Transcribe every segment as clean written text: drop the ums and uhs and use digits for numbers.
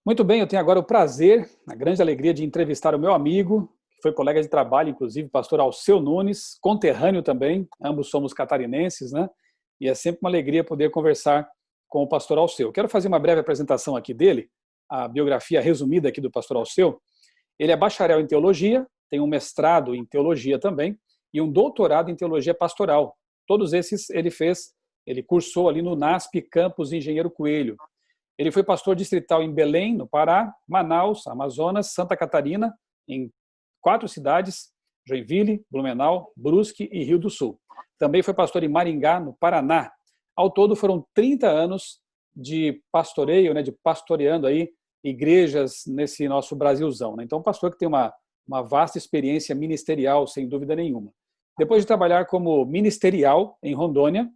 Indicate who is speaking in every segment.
Speaker 1: Muito bem, eu tenho agora o prazer, a grande alegria de entrevistar o meu amigo, que foi colega de trabalho, inclusive, pastor Alceu Nunes, conterrâneo também, ambos somos catarinenses, né? E é sempre uma alegria poder conversar com o pastor Alceu. Quero fazer uma breve apresentação aqui dele, a biografia resumida aqui do pastor Alceu. Ele é bacharel em teologia, tem um mestrado em teologia também e um doutorado em teologia pastoral. Todos esses ele cursou ali no NASP Campus Engenheiro Coelho. Ele foi pastor distrital em Belém, no Pará, Manaus, Amazonas, Santa Catarina, em 4 cidades, Joinville, Blumenau, Brusque e Rio do Sul. Também foi pastor em Maringá, no Paraná. Ao todo foram 30 anos de pastoreio, de pastoreando aí igrejas nesse nosso Brasilzão. Então, um pastor que tem uma vasta experiência ministerial, sem dúvida nenhuma. Depois de trabalhar como ministerial em Rondônia,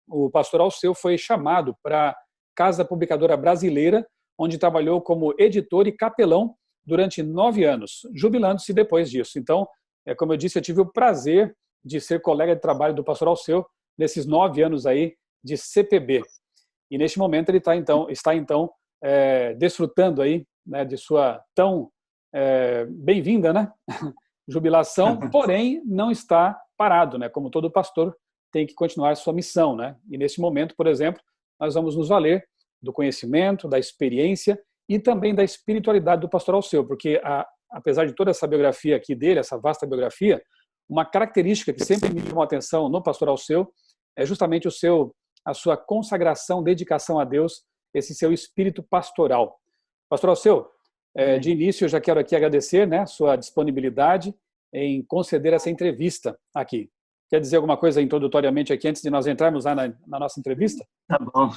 Speaker 1: o pastor Alceu foi chamado para Casa Publicadora Brasileira, onde trabalhou como editor e capelão durante 9 anos, jubilando-se depois disso. Então, como eu disse, eu tive o prazer de ser colega de trabalho do pastor Alceu nesses 9 anos aí de CPB. E neste momento ele está então desfrutando aí, de sua tão bem-vinda, jubilação, porém não está parado, como todo pastor tem que continuar sua missão, E nesse momento, por exemplo, nós vamos nos valer do conhecimento, da experiência e também da espiritualidade do pastor Alceu, porque apesar de toda essa biografia aqui dele, essa vasta biografia, uma característica que sempre me chamou a atenção no pastor Alceu é justamente a sua consagração, dedicação a Deus, esse seu espírito pastoral. Pastor Alceu, de início eu já quero aqui agradecer sua disponibilidade em conceder essa entrevista aqui. Quer dizer alguma coisa introdutoriamente aqui antes de nós entrarmos lá na nossa entrevista?
Speaker 2: Tá bom.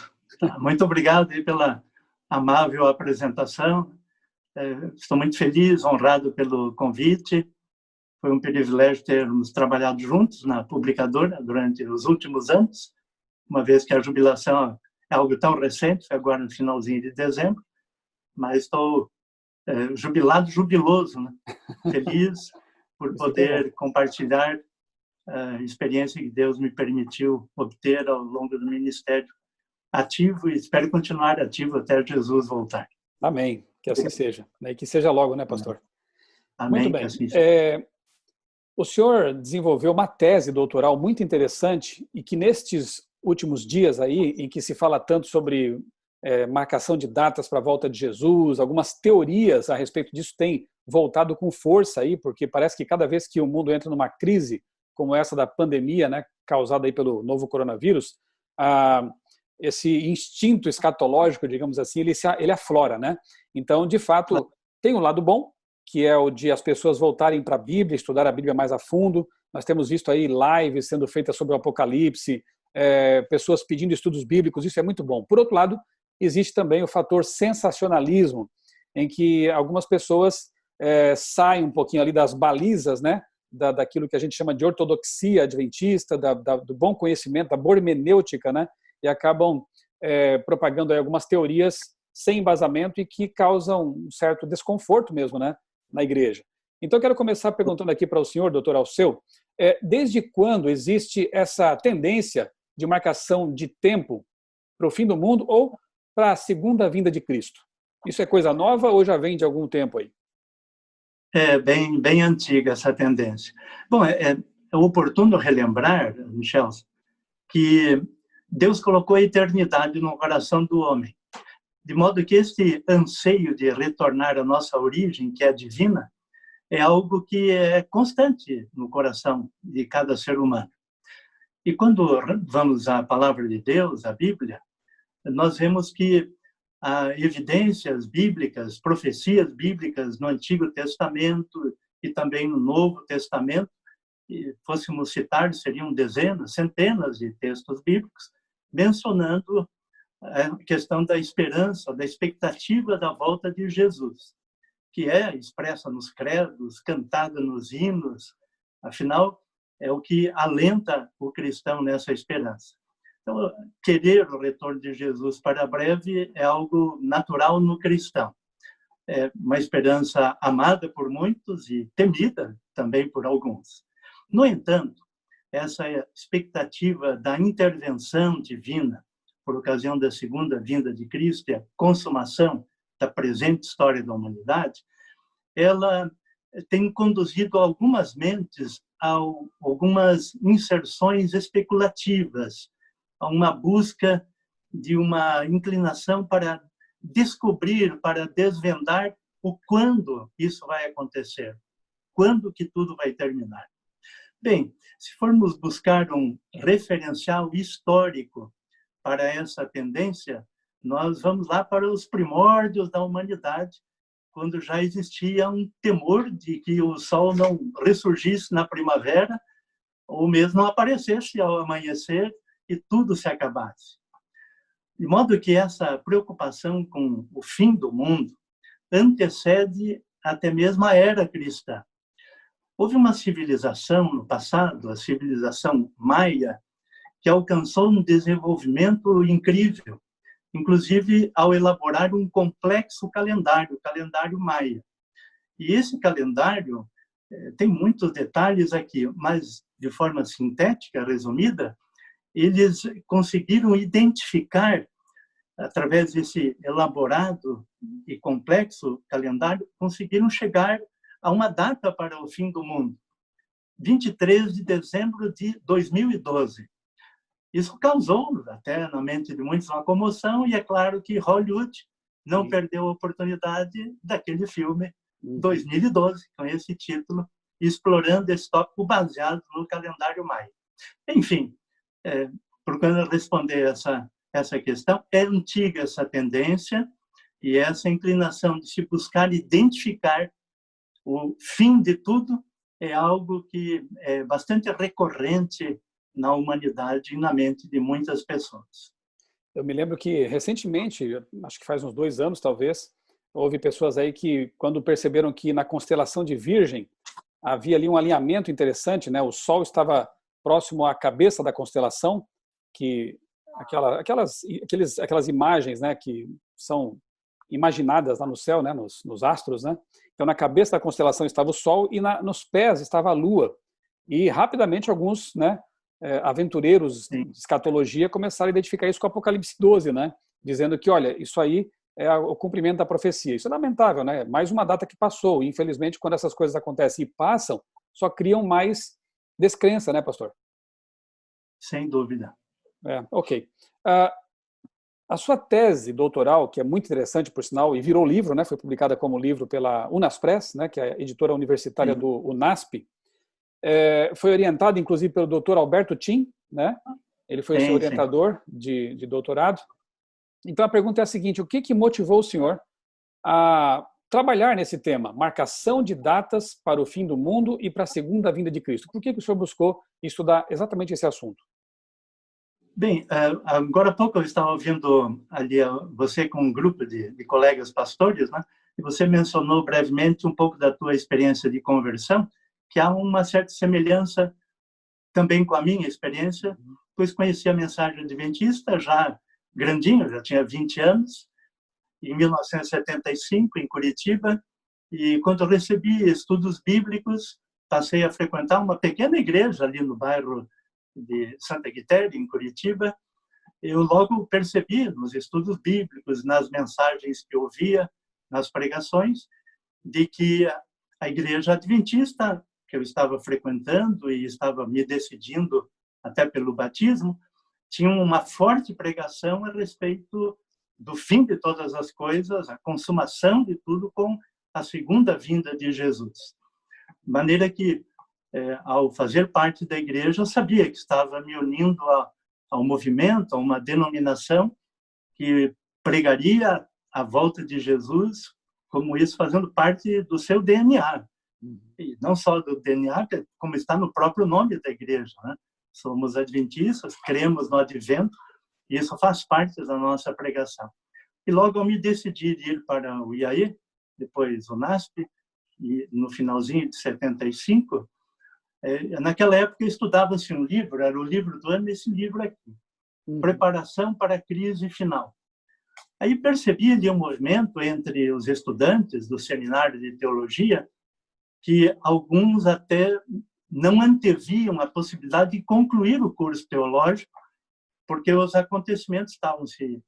Speaker 2: Muito obrigado pela amável apresentação. Estou muito feliz, honrado pelo convite. Foi um privilégio termos trabalhado juntos na publicadora durante os últimos anos, uma vez que a jubilação é algo tão recente, foi agora no finalzinho de dezembro, mas estou jubiloso, feliz por poder compartilhar a experiência que Deus me permitiu obter ao longo do ministério ativo e espero continuar ativo até Jesus voltar.
Speaker 1: Amém. Que assim seja. E que seja logo, pastor?
Speaker 2: Amém.
Speaker 1: Muito bem. O senhor desenvolveu uma tese doutoral muito interessante e que nestes últimos dias aí, em que se fala tanto sobre marcação de datas para a volta de Jesus, algumas teorias a respeito disso têm voltado com força aí, porque parece que cada vez que o mundo entra numa crise como essa da pandemia, causada aí pelo novo coronavírus, esse instinto escatológico, digamos assim, ele aflora, Então, de fato, tem um lado bom, que é o de as pessoas voltarem para a Bíblia, estudar a Bíblia mais a fundo. Nós temos visto aí lives sendo feitas sobre o Apocalipse, pessoas pedindo estudos bíblicos, isso é muito bom. Por outro lado, existe também o fator sensacionalismo, em que algumas pessoas saem um pouquinho ali das balizas, daquilo que a gente chama de ortodoxia adventista, do bom conhecimento, da boa hermenêutica, e acabam propagando aí algumas teorias sem embasamento e que causam um certo desconforto mesmo, na igreja. Então, eu quero começar perguntando aqui para o senhor, doutor Alceu, desde quando existe essa tendência de marcação de tempo para o fim do mundo ou para a segunda vinda de Cristo? Isso é coisa nova ou já vem de algum tempo aí?
Speaker 2: É bem antiga essa tendência. Bom, é oportuno relembrar, Michel, que Deus colocou a eternidade no coração do homem, de modo que esse anseio de retornar à nossa origem, que é divina, é algo que é constante no coração de cada ser humano. E quando vamos à palavra de Deus, à Bíblia, nós vemos que há evidências bíblicas, profecias bíblicas no Antigo Testamento e também no Novo Testamento, e fôssemos citar, seriam dezenas, centenas de textos bíblicos, mencionando a questão da esperança, da expectativa da volta de Jesus, que é expressa nos credos, cantada nos hinos, afinal, é o que alenta o cristão nessa esperança. Então, querer o retorno de Jesus para breve é algo natural no cristão. É uma esperança amada por muitos e temida também por alguns. No entanto, essa expectativa da intervenção divina por ocasião da segunda vinda de Cristo e a consumação da presente história da humanidade, ela tem conduzido algumas mentes a algumas inserções especulativas, a uma busca de uma inclinação para descobrir, para desvendar o quando isso vai acontecer, quando que tudo vai terminar. Bem, se formos buscar um referencial histórico para essa tendência, nós vamos lá para os primórdios da humanidade, quando já existia um temor de que o sol não ressurgisse na primavera, ou mesmo não aparecesse ao amanhecer e tudo se acabasse. De modo que essa preocupação com o fim do mundo antecede até mesmo a era cristã. Houve uma civilização no passado, a civilização maia, que alcançou um desenvolvimento incrível, inclusive ao elaborar um complexo calendário, o calendário maia. E esse calendário tem muitos detalhes aqui, mas de forma sintética, resumida, eles conseguiram identificar, através desse elaborado e complexo calendário, conseguiram chegar a uma data para o fim do mundo, 23 de dezembro de 2012. Isso causou, até na mente de muitos, uma comoção, e é claro que Hollywood não perdeu a oportunidade daquele filme 2012, com esse título, explorando esse tópico baseado no calendário maia. Enfim, procurando responder essa questão, é antiga essa tendência e essa inclinação de se buscar identificar o fim de tudo é algo que é bastante recorrente na humanidade e na mente de muitas pessoas.
Speaker 1: Eu me lembro que, recentemente, acho que faz uns 2 anos, talvez, houve pessoas aí que, quando perceberam que na constelação de Virgem havia ali um alinhamento interessante, né? O Sol estava próximo à cabeça da constelação, que aquelas imagens, né, que são imaginadas lá no céu, né, nos astros, né? Então, na cabeça da constelação estava o Sol e nos pés estava a Lua. E, rapidamente, alguns, né, aventureiros de escatologia começaram a identificar isso com o Apocalipse 12, né? Dizendo que, olha, isso aí é o cumprimento da profecia. Isso é lamentável, né? Mais uma data que passou. E, infelizmente, quando essas coisas acontecem e passam, só criam mais descrença, né, pastor?
Speaker 2: Sem dúvida.
Speaker 1: Ok. A sua tese doutoral, que é muito interessante, por sinal, e virou livro, né? Foi publicada como livro pela Unaspress, né? Que é a editora universitária do UNASP, foi orientada, inclusive, pelo Dr. Alberto Tim, né? Ele foi o seu orientador de doutorado. Então, a pergunta é a seguinte: o que motivou o senhor a trabalhar nesse tema, marcação de datas para o fim do mundo e para a segunda vinda de Cristo? Por que o senhor buscou estudar exatamente esse assunto?
Speaker 2: Bem, agora há pouco eu estava ouvindo ali você com um grupo de colegas pastores, né? E você mencionou brevemente um pouco da tua experiência de conversão, que há uma certa semelhança também com a minha experiência, pois conheci a mensagem adventista já grandinho, já tinha 20 anos, em 1975, em Curitiba, e quando eu recebi estudos bíblicos, passei a frequentar uma pequena igreja ali no bairro de Santa Quitéria, em Curitiba. Eu logo percebi nos estudos bíblicos, nas mensagens que eu ouvia, nas pregações, de que a igreja adventista que eu estava frequentando e estava me decidindo até pelo batismo, tinha uma forte pregação a respeito do fim de todas as coisas, a consumação de tudo com a segunda vinda de Jesus. De maneira que, ao fazer parte da igreja, eu sabia que estava me unindo ao movimento, a uma denominação que pregaria a volta de Jesus, como isso fazendo parte do seu DNA. E não só do DNA, como está no próprio nome da igreja, né? Somos adventistas, cremos no advento, e isso faz parte da nossa pregação. E logo eu me decidi de ir para o IAE, depois o NASP, e no finalzinho de 75, naquela época estudava-se um livro, era o livro do ano, esse livro aqui, Preparação para a Crise Final. Aí percebi ali um movimento entre os estudantes do seminário de teologia, que alguns até não anteviam a possibilidade de concluir o curso teológico, porque os acontecimentos estavam se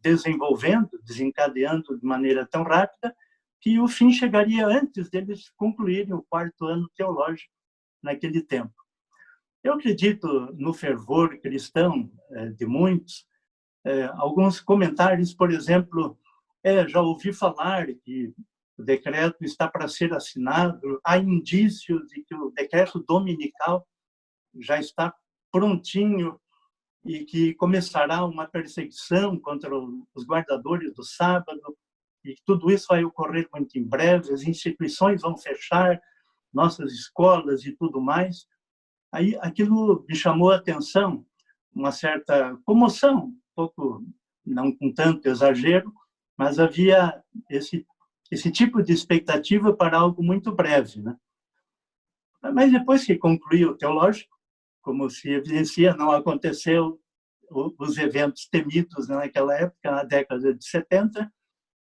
Speaker 2: desenvolvendo, desencadeando de maneira tão rápida, que o fim chegaria antes deles concluírem o 4º ano teológico naquele tempo. Eu acredito no fervor cristão de muitos. Alguns comentários, por exemplo, já ouvi falar que o decreto está para ser assinado, há indícios de que o decreto dominical já está prontinho e que começará uma perseguição contra os guardadores do sábado, e tudo isso vai ocorrer muito em breve, as instituições vão fechar, nossas escolas e tudo mais. Aí aquilo me chamou a atenção, uma certa comoção, um pouco, não com tanto exagero, mas havia esse tipo de expectativa para algo muito breve, né? Mas depois que concluí o teológico, como se evidencia, não aconteceu os eventos temidos naquela época, na década de 70,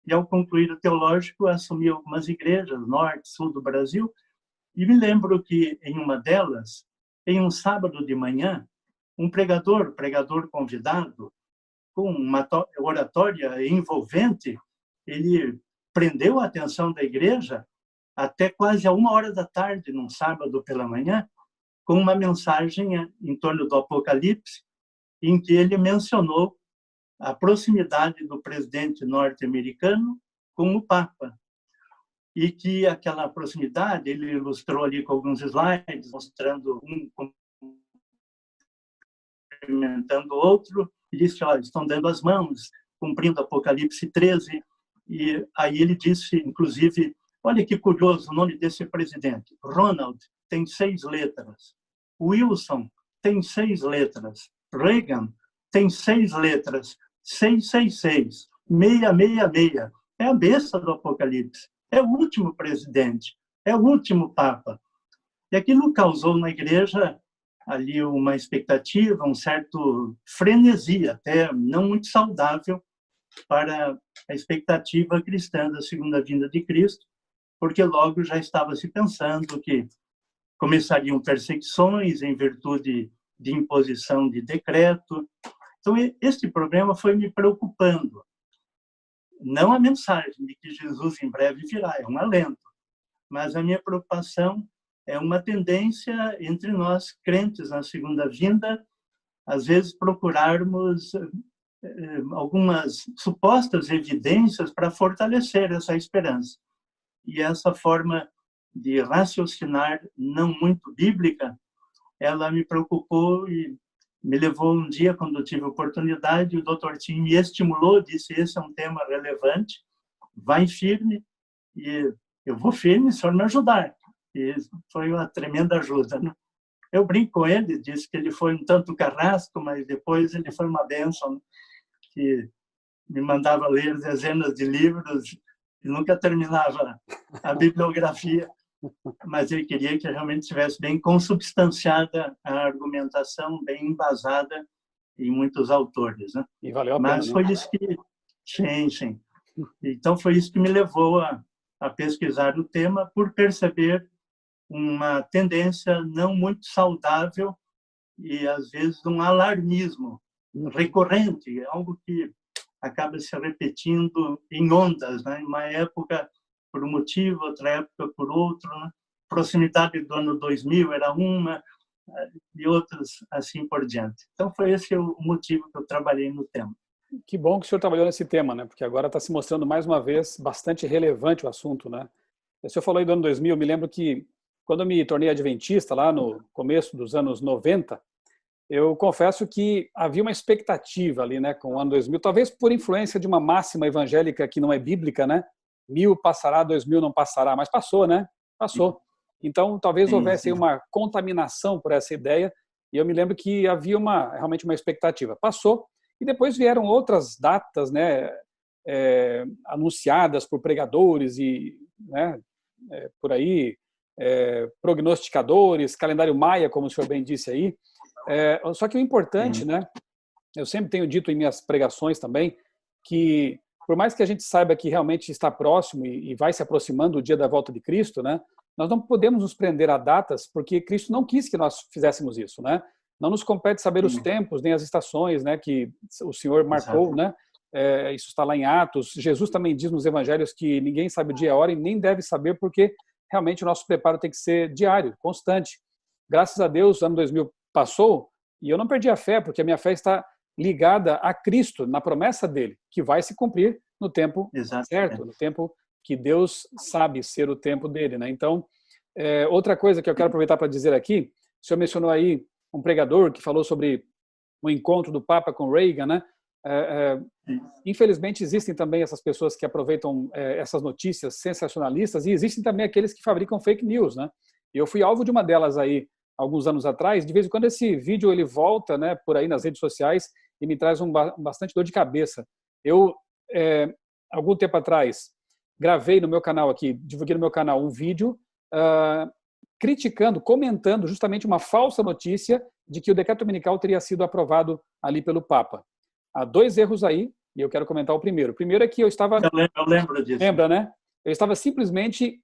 Speaker 2: e ao concluir o teológico, assumi algumas igrejas, norte, sul do Brasil, e me lembro que em uma delas, em um sábado de manhã, um pregador convidado, com uma oratória envolvente, ele prendeu a atenção da igreja até quase a 1h da tarde, num sábado pela manhã, com uma mensagem em torno do Apocalipse, em que ele mencionou a proximidade do presidente norte-americano com o Papa. E que aquela proximidade, ele ilustrou ali com alguns slides, mostrando um cumprimentando o outro, e disse, olha, estão dando as mãos, cumprindo Apocalipse 13, e aí ele disse, inclusive, olha que curioso o nome desse presidente, Ronald tem 6 letras, Wilson tem 6 letras, Reagan tem 6 letras, 666, 666, é a besta do Apocalipse, é o último presidente, é o último Papa. E aquilo causou na igreja ali uma expectativa, um certo frenesi, até não muito saudável para a expectativa cristã da segunda vinda de Cristo, porque logo já estava se pensando que começariam perseguições em virtude de imposição de decreto. Então, este problema foi me preocupando. Não a mensagem de que Jesus em breve virá, é um alento, mas a minha preocupação é uma tendência entre nós, crentes na segunda vinda, às vezes procurarmos algumas supostas evidências para fortalecer essa esperança. E essa forma de raciocinar não muito bíblica, ela me preocupou e me levou um dia, quando eu tive oportunidade, o Dr. Tim me estimulou, disse, esse é um tema relevante, vai firme, e eu vou firme se o senhor me ajudar. E foi uma tremenda ajuda, né? Eu brinco com ele, disse que ele foi um tanto carrasco, mas depois ele foi uma bênção, né? Que me mandava ler dezenas de livros e nunca terminava a bibliografia, mas ele queria que realmente estivesse bem consubstanciada a argumentação, bem embasada em muitos autores, né?
Speaker 1: E valeu a pena,
Speaker 2: mas foi isso que... Sim. Então, foi isso que me levou a pesquisar o tema, por perceber uma tendência não muito saudável e, às vezes, um alarmismo recorrente, algo que acaba se repetindo em ondas, né? Em uma época por um motivo, outra época por outro, né? Proximidade do ano 2000 era uma, e outras assim por diante. Então, foi esse o motivo que eu trabalhei no tema.
Speaker 1: Que bom que o senhor trabalhou nesse tema, né? Porque agora está se mostrando mais uma vez bastante relevante o assunto, né? O senhor falou aí do ano 2000, eu me lembro que quando eu me tornei adventista, lá no começo dos anos 90, eu confesso que havia uma expectativa ali, né, com o ano 2000, talvez por influência de uma máxima evangélica que não é bíblica, né? 1000 passará, 2000 não passará, mas passou, né? Passou. Então, talvez houvesse aí uma contaminação por essa ideia, e eu me lembro que havia realmente uma expectativa. Passou, e depois vieram outras datas, né, anunciadas por pregadores e, né, por aí, prognosticadores, calendário maia, como o senhor bem disse aí. Só que o importante, né, eu sempre tenho dito em minhas pregações também, que por mais que a gente saiba que realmente está próximo e vai se aproximando o dia da volta de Cristo, né, nós não podemos nos prender a datas, porque Cristo não quis que nós fizéssemos isso, né? Não nos compete saber os tempos nem as estações, né, que o Senhor marcou, né? isso está lá em Atos. Jesus também diz nos evangelhos que ninguém sabe o dia e a hora e nem deve saber, porque realmente o nosso preparo tem que ser diário, constante. Graças a Deus, o ano 2000 passou e eu não perdi a fé, porque a minha fé está ligada a Cristo, na promessa dele, que vai se cumprir no tempo certo, no tempo que Deus sabe ser o tempo dele, né? Então, outra coisa que eu quero aproveitar para dizer aqui, o senhor mencionou aí um pregador que falou sobre o encontro do Papa com Reagan, né? Infelizmente existem também essas pessoas que aproveitam essas notícias sensacionalistas e existem também aqueles que fabricam fake news, né? E eu fui alvo de uma delas aí alguns anos atrás. De vez em quando esse vídeo ele volta, né, por aí nas redes sociais e me traz bastante dor de cabeça. Eu algum tempo atrás gravei no meu canal aqui, divulguei no meu canal um vídeo criticando, comentando justamente uma falsa notícia de que o decreto dominical teria sido aprovado ali pelo Papa. Há dois erros aí, e eu quero comentar o primeiro. O primeiro é que eu estava...
Speaker 2: Eu lembro disso.
Speaker 1: Lembra, né? Eu estava simplesmente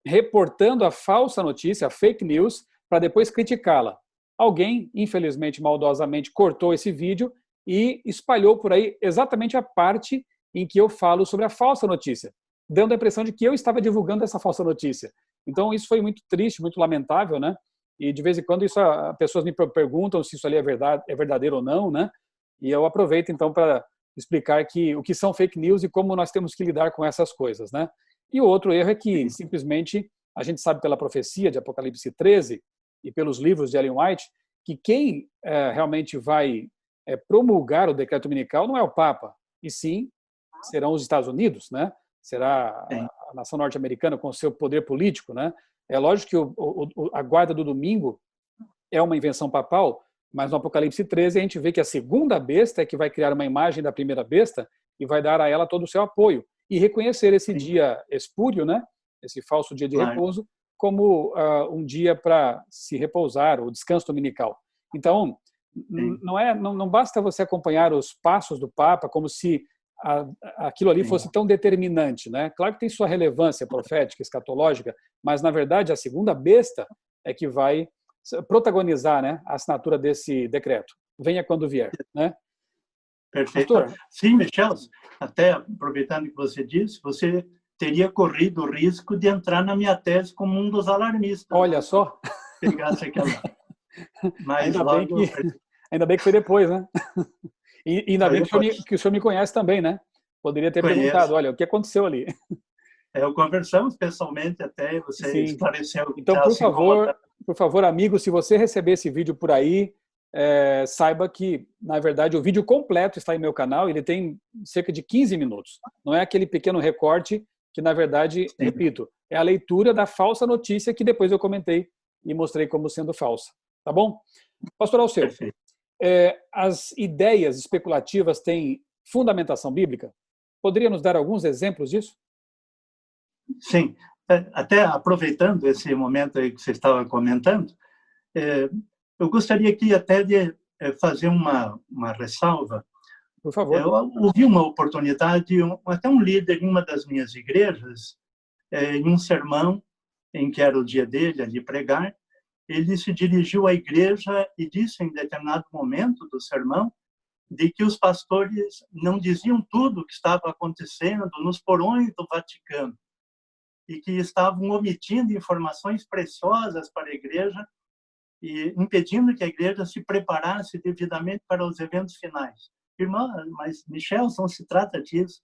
Speaker 1: reportando a falsa notícia, a fake news, para depois criticá-la. Alguém, infelizmente, maldosamente, cortou esse vídeo e espalhou por aí exatamente a parte em que eu falo sobre a falsa notícia, dando a impressão de que eu estava divulgando essa falsa notícia. Então, isso foi muito triste, muito lamentável, né? E, de vez em quando, as pessoas me perguntam se isso ali é verdadeiro ou não, né? E eu aproveito, então, para explicar o que são fake news e como nós temos que lidar com essas coisas, né? E o outro erro é que, simplesmente, a gente sabe pela profecia de Apocalipse 13 e pelos livros de Ellen White, que quem realmente vai promulgar o decreto dominical não é o Papa, e sim serão os Estados Unidos, né? Será a nação norte-americana com o seu poder político, né? É lógico que a guarda do domingo é uma invenção papal, mas no Apocalipse 13 a gente vê que a segunda besta é que vai criar uma imagem da primeira besta e vai dar a ela todo o seu apoio e reconhecer esse dia espúrio, né? Esse falso dia de repouso, como um dia para se repousar, o descanso dominical. Então, não basta você acompanhar os passos do Papa como se aquilo ali fosse tão determinante, né? Claro que tem sua relevância profética, escatológica, mas na verdade a segunda besta é que vai protagonizar, né, a assinatura desse decreto. Venha quando vier, né?
Speaker 2: Perfeito. Pastor? Sim, Michel, até aproveitando o que você disse, você teria corrido o risco de entrar na minha tese como um dos alarmistas.
Speaker 1: Olha só.
Speaker 2: Pegasse aquela. Mas
Speaker 1: ainda bem que foi depois, né? E ainda bem que o senhor me conhece também, né? Poderia ter perguntado, olha, o que aconteceu ali?
Speaker 2: Conversamos pessoalmente até, você esclareceu.
Speaker 1: Então, por favor, amigo, se você receber esse vídeo por aí, saiba que, na verdade, o vídeo completo está em meu canal, ele tem cerca de 15 minutos. Não é aquele pequeno recorte que, na verdade, repito, é a leitura da falsa notícia que depois eu comentei e mostrei como sendo falsa. Tá bom? Pastor Alceu, as ideias especulativas têm fundamentação bíblica? Poderia nos dar alguns exemplos disso?
Speaker 2: Sim. Até aproveitando esse momento aí que você estava comentando, eu gostaria aqui até de fazer uma ressalva.
Speaker 1: Por favor.
Speaker 2: Eu ouvi uma oportunidade, até um líder em uma das minhas igrejas, em um sermão em que era o dia dele de pregar, ele se dirigiu à igreja e disse em determinado momento do sermão de que os pastores não diziam tudo o que estava acontecendo nos porões do Vaticano e que estavam omitindo informações preciosas para a igreja e impedindo que a igreja se preparasse devidamente para os eventos finais. Irmã, mas Michel, não se trata disso.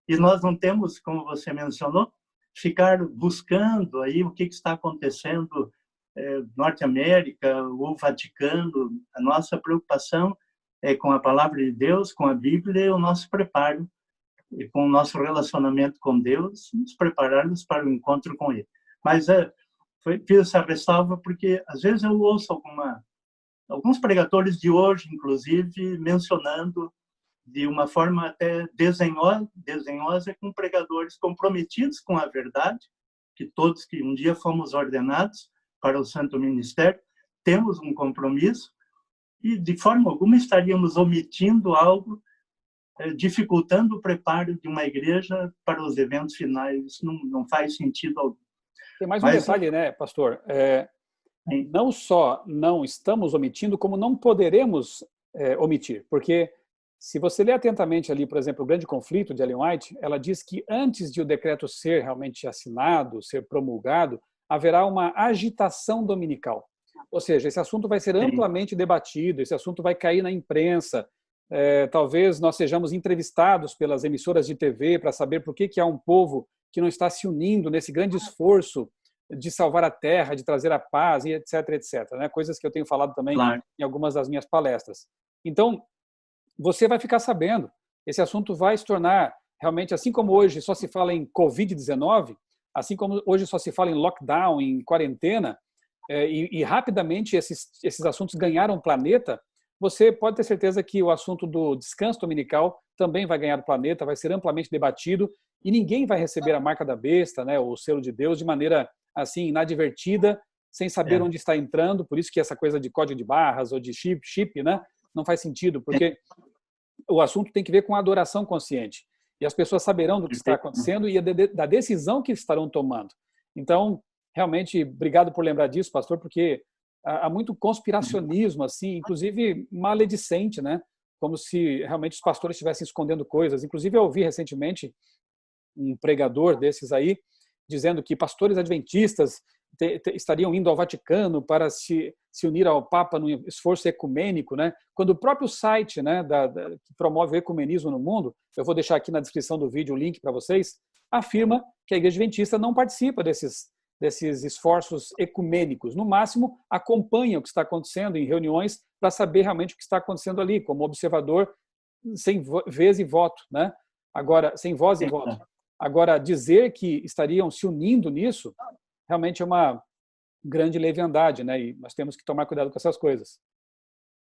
Speaker 2: E nós não temos, como você mencionou, ficar buscando aí o que está acontecendo Norte América ou Vaticano. A nossa preocupação é com a palavra de Deus, com a Bíblia e o nosso preparo e com o nosso relacionamento com Deus, nos prepararmos para o encontro com Ele. Mas fiz essa ressalva porque às vezes eu ouço alguns pregadores de hoje, inclusive, mencionando de uma forma até desdenhosa com pregadores comprometidos com a verdade, que todos que um dia fomos ordenados para o santo ministério, temos um compromisso e de forma alguma estaríamos omitindo algo, dificultando o preparo de uma igreja para os eventos finais. Isso não faz sentido algum.
Speaker 1: Tem mais um detalhe, né, pastor? Não só não estamos omitindo, como não poderemos omitir, porque Se você ler atentamente ali, por exemplo, o Grande Conflito de Ellen White, ela diz que antes de o decreto ser realmente assinado, ser promulgado, haverá uma agitação dominical. Ou seja, esse assunto vai ser amplamente debatido, esse assunto vai cair na imprensa, talvez nós sejamos entrevistados pelas emissoras de TV para saber por que há um povo que não está se unindo nesse grande esforço de salvar a terra, de trazer a paz, e etc, etc. Né? Coisas que eu tenho falado também em algumas das minhas palestras. Então, você vai ficar sabendo. Esse assunto vai se tornar realmente, assim como hoje só se fala em Covid-19, assim como hoje só se fala em lockdown, em quarentena, e rapidamente esses assuntos ganharam o planeta, você pode ter certeza que o assunto do descanso dominical também vai ganhar o planeta, vai ser amplamente debatido, e ninguém vai receber a marca da besta, né, o selo de Deus, de maneira assim inadvertida, sem saber onde está entrando. Por isso que essa coisa de código de barras ou de chip, né, não faz sentido, porque o assunto tem que ver com a adoração consciente. E as pessoas saberão do que está acontecendo e da decisão que estarão tomando. Então, realmente, obrigado por lembrar disso, pastor, porque há muito conspiracionismo, assim, inclusive maledicente, né? Como se realmente os pastores estivessem escondendo coisas. Inclusive, eu ouvi recentemente um pregador desses aí dizendo que pastores adventistas estariam indo ao Vaticano para se unir ao Papa no esforço ecumênico, né? Quando o próprio site, né, que promove o ecumenismo no mundo, eu vou deixar aqui na descrição do vídeo o link para vocês, afirma que a Igreja Adventista não participa desses esforços ecumênicos. No máximo, acompanha o que está acontecendo em reuniões para saber realmente o que está acontecendo ali, como observador sem vez e voto, né? Agora, sem voz e voto. Agora, dizer que estariam se unindo nisso realmente é uma grande leviandade, né? E nós temos que tomar cuidado com essas coisas.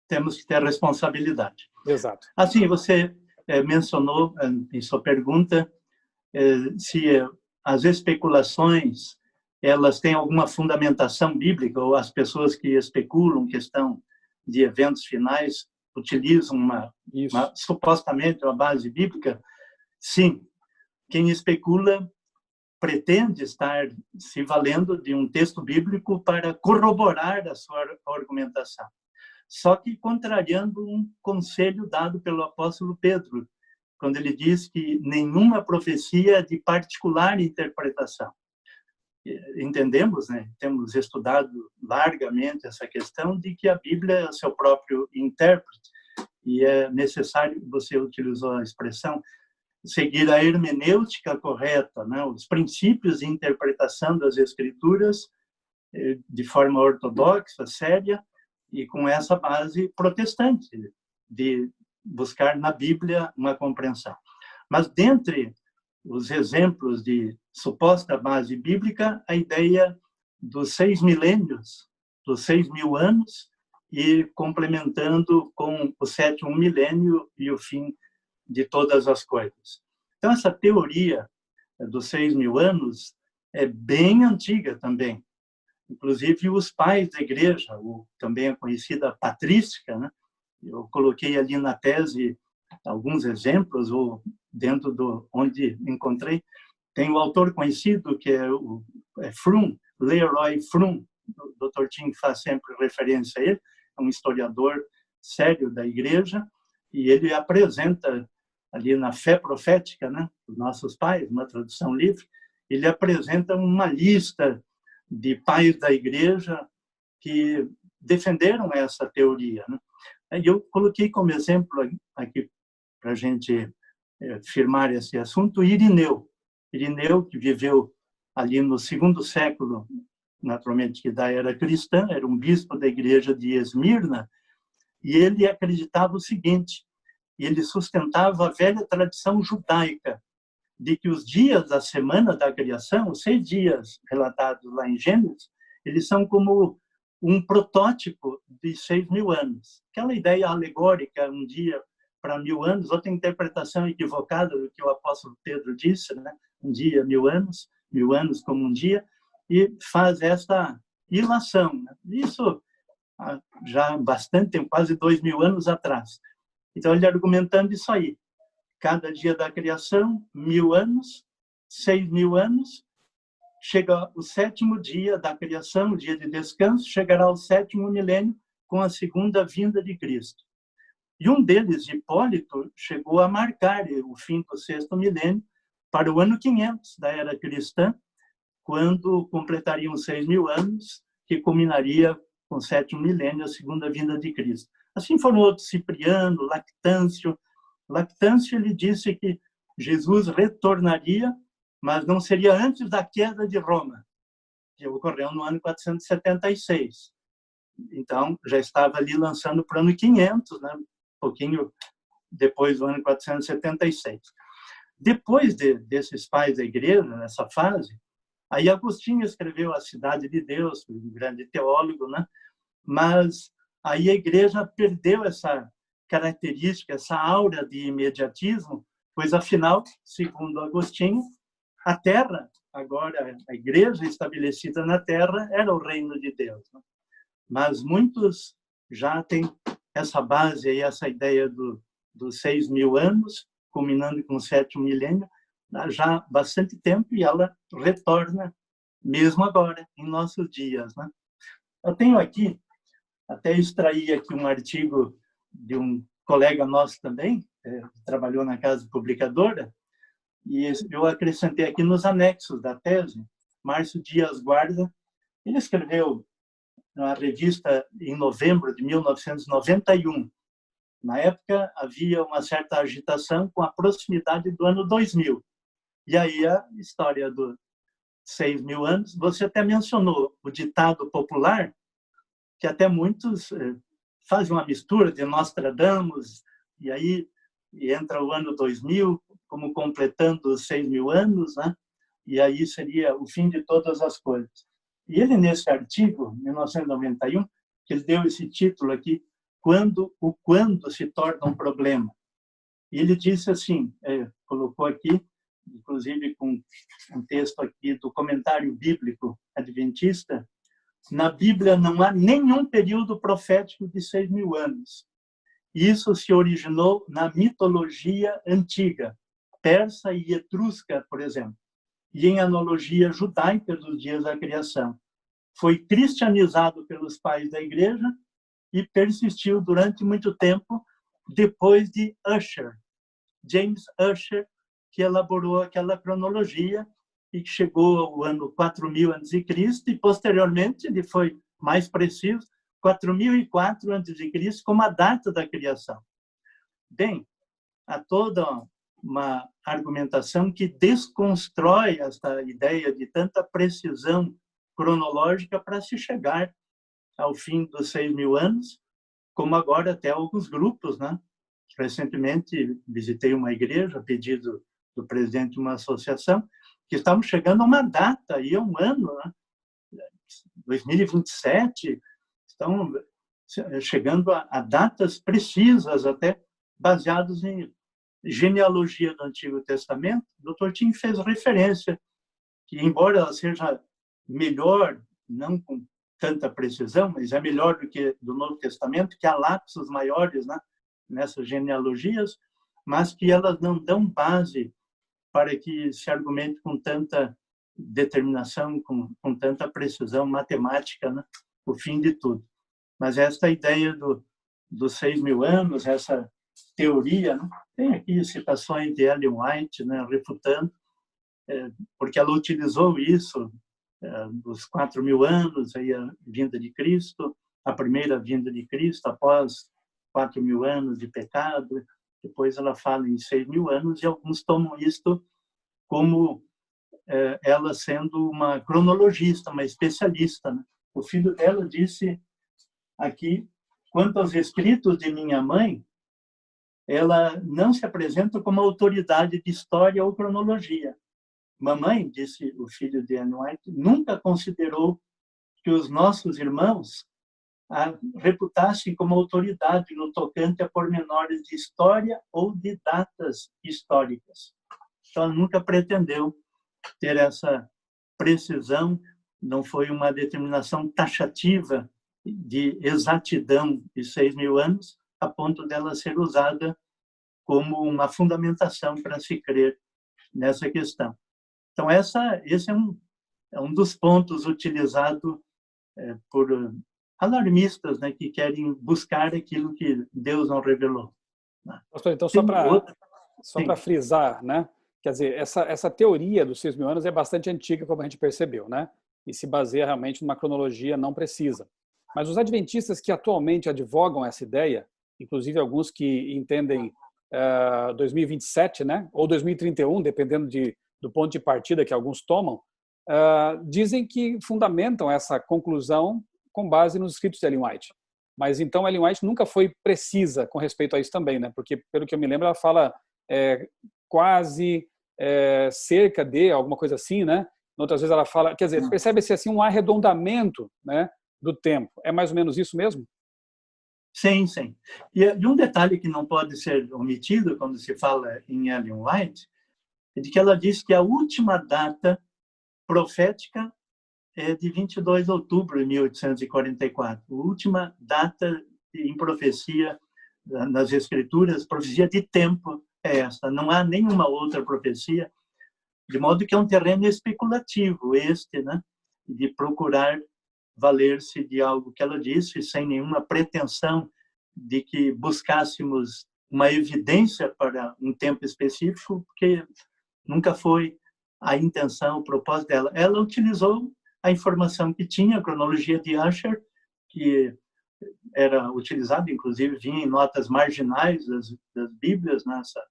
Speaker 2: Temos que ter responsabilidade.
Speaker 1: Exato.
Speaker 2: Assim, você mencionou em sua pergunta se as especulações elas têm alguma fundamentação bíblica, ou as pessoas que especulam questão de eventos finais utilizam supostamente uma base bíblica. Sim, quem especula pretende estar se valendo de um texto bíblico para corroborar a sua argumentação. Só que contrariando um conselho dado pelo apóstolo Pedro, quando ele diz que nenhuma profecia é de particular interpretação. Entendemos, né? Temos estudado largamente essa questão de que a Bíblia é o seu próprio intérprete, e é necessário, você utilizou a expressão, seguir a hermenêutica correta, né? Os princípios de interpretação das Escrituras de forma ortodoxa, séria, e com essa base protestante, de buscar na Bíblia uma compreensão. Mas, dentre os exemplos de suposta base bíblica, a ideia dos 6 milênios, dos 6.000 anos, e complementando com o 7º milênio e o fim de todas as coisas. Então, essa teoria dos 6.000 anos é bem antiga também. Inclusive, os pais da igreja, também a conhecida patrística, né? Eu coloquei ali na tese alguns exemplos, ou dentro do onde encontrei, tem um autor conhecido que é o Fromm, Leroy Fromm, o Dr. Tim faz sempre referência a ele, é um historiador sério da igreja, e ele apresenta ali na Fé Profética, né, dos nossos pais, uma tradução livre, ele apresenta uma lista de pais da igreja que defenderam essa teoria, né? E eu coloquei como exemplo aqui para a gente firmar esse assunto Irineu, que viveu ali no 2º século, naturalmente que da era cristã, era um bispo da igreja de Esmirna, e ele acreditava o seguinte: ele sustentava a velha tradição judaica de que os dias da semana da criação, os 6 dias relatados lá em Gênesis, eles são como um protótipo de 6.000 anos. Aquela ideia alegórica, um dia para 1.000 anos, outra interpretação equivocada do que o apóstolo Pedro disse, né? Um dia, 1.000 anos como um dia, e faz essa ilação, né? Isso já há bastante tempo, quase 2.000 anos atrás. Então, ele argumentando isso aí. Cada dia da criação, 1.000 anos, 6.000 anos, chega o 7º dia da criação, o dia de descanso, chegará o 7º milênio com a segunda vinda de Cristo. E um deles, Hipólito, chegou a marcar o fim do sexto milênio para o ano 500 da era cristã, quando completariam 6.000 anos, que culminaria com o sétimo milênio, a segunda vinda de Cristo. Assim foram outros, Cipriano, Lactâncio. Lactâncio, ele disse que Jesus retornaria, mas não seria antes da queda de Roma, que ocorreu no ano 476. Então, já estava ali lançando para o ano 500, né? Um pouquinho depois do ano 476. Depois desses pais da igreja, nessa fase, aí Agostinho escreveu A Cidade de Deus, um grande teólogo, né? Mas aí a igreja perdeu essa característica, essa aura de imediatismo, pois, afinal, segundo Agostinho, a terra, agora a igreja estabelecida na terra, era o reino de Deus, né? Mas muitos já têm essa base aí, essa ideia dos 6.000 anos, culminando com o sétimo milênio, já há bastante tempo, e ela retorna mesmo agora, em nossos dias, né? Eu tenho aqui, até extraí aqui um artigo de um colega nosso também, trabalhou na casa publicadora, e eu acrescentei aqui nos anexos da tese, Márcio Dias Guarda. Ele escreveu na revista em novembro de 1991. Na época, havia uma certa agitação com a proximidade do ano 2000. E aí a história dos 6.000 anos, você até mencionou o ditado popular, que até muitos fazem uma mistura de Nostradamus, e aí entra o ano 2000, como completando os 6.000 anos, né? E aí seria o fim de todas as coisas. E ele, nesse artigo, 1991, que ele deu esse título aqui, o quando se torna um problema. E ele disse assim, colocou aqui, inclusive com um texto aqui do comentário bíblico adventista, na Bíblia não há nenhum período profético de 6.000 anos. Isso se originou na mitologia antiga, persa e etrusca, por exemplo, e em analogia judaica dos dias da criação. Foi cristianizado pelos pais da igreja e persistiu durante muito tempo depois de Ussher, James Ussher, que elaborou aquela cronologia e que chegou ao ano 4.000 a.C. e, posteriormente, ele foi mais preciso, 4.004 a.C., como a data da criação. Bem, há toda uma argumentação que desconstrói essa ideia de tanta precisão cronológica para se chegar ao fim dos 6.000 anos, como agora até alguns grupos, né? Recentemente visitei uma igreja, a pedido do presidente de uma associação, que estamos chegando a uma data, aí um ano, né? 2027, estão chegando a datas precisas, até baseadas em genealogia do Antigo Testamento. O Dr. Tim fez referência que, embora ela seja melhor, não com tanta precisão, mas é melhor do que do Novo Testamento, que há lapsos maiores, né, nessas genealogias, mas que elas não dão base para que se argumente com tanta determinação, com tanta precisão matemática, né, o fim de tudo. Mas esta ideia dos 6.000 anos, essa teoria, né, tem aqui citações de Ellen White, né, refutando, porque ela utilizou isso dos 4.000 anos, aí a vinda de Cristo, a primeira vinda de Cristo após 4.000 anos de pecado. Depois ela fala em 6.000 anos, e alguns tomam isto como ela sendo uma cronologista, uma especialista, né? O filho dela disse aqui, quanto aos escritos de minha mãe, ela não se apresenta como autoridade de história ou cronologia. Mamãe, disse o filho de Anne White, nunca considerou que os nossos irmãos a reputassem como autoridade no tocante a pormenores de história ou de datas históricas. Então, ela nunca pretendeu ter essa precisão, não foi uma determinação taxativa de exatidão de 6.000 anos, a ponto dela ser usada como uma fundamentação para se crer nessa questão. Então, esse é um dos pontos utilizado por alarmistas, né, que querem buscar aquilo que Deus não revelou.
Speaker 1: Pastor, então,
Speaker 2: Tem
Speaker 1: só para frisar, né? Quer dizer, essa teoria dos 6.000 anos é bastante antiga, como a gente percebeu, né? E se baseia realmente numa cronologia não precisa. Mas os adventistas que atualmente advogam essa ideia, inclusive alguns que entendem 2027, né? Ou 2031, dependendo do ponto de partida que alguns tomam, dizem que fundamentam essa conclusão com base nos escritos de Ellen White. Mas então Ellen White nunca foi precisa com respeito a isso também, né? Porque, pelo que eu me lembro, ela fala quase cerca de alguma coisa assim, né? Outras vezes ela fala, quer dizer, percebe-se assim um arredondamento, né, do tempo. É mais ou menos isso mesmo?
Speaker 2: Sim, sim. E um detalhe que não pode ser omitido quando se fala em Ellen White é de que ela diz que a última data profética é de 22 de outubro de 1844. A última data em profecia nas Escrituras, profecia de tempo é esta. Não há nenhuma outra profecia, de modo que é um terreno especulativo né? De procurar valer-se de algo que ela disse, sem nenhuma pretensão de que buscássemos uma evidência para um tempo específico, porque nunca foi a intenção, o propósito dela. Ela utilizou a informação que tinha, a cronologia de Ussher, que era utilizada, inclusive, vinha em notas marginais das Bíblias, nessa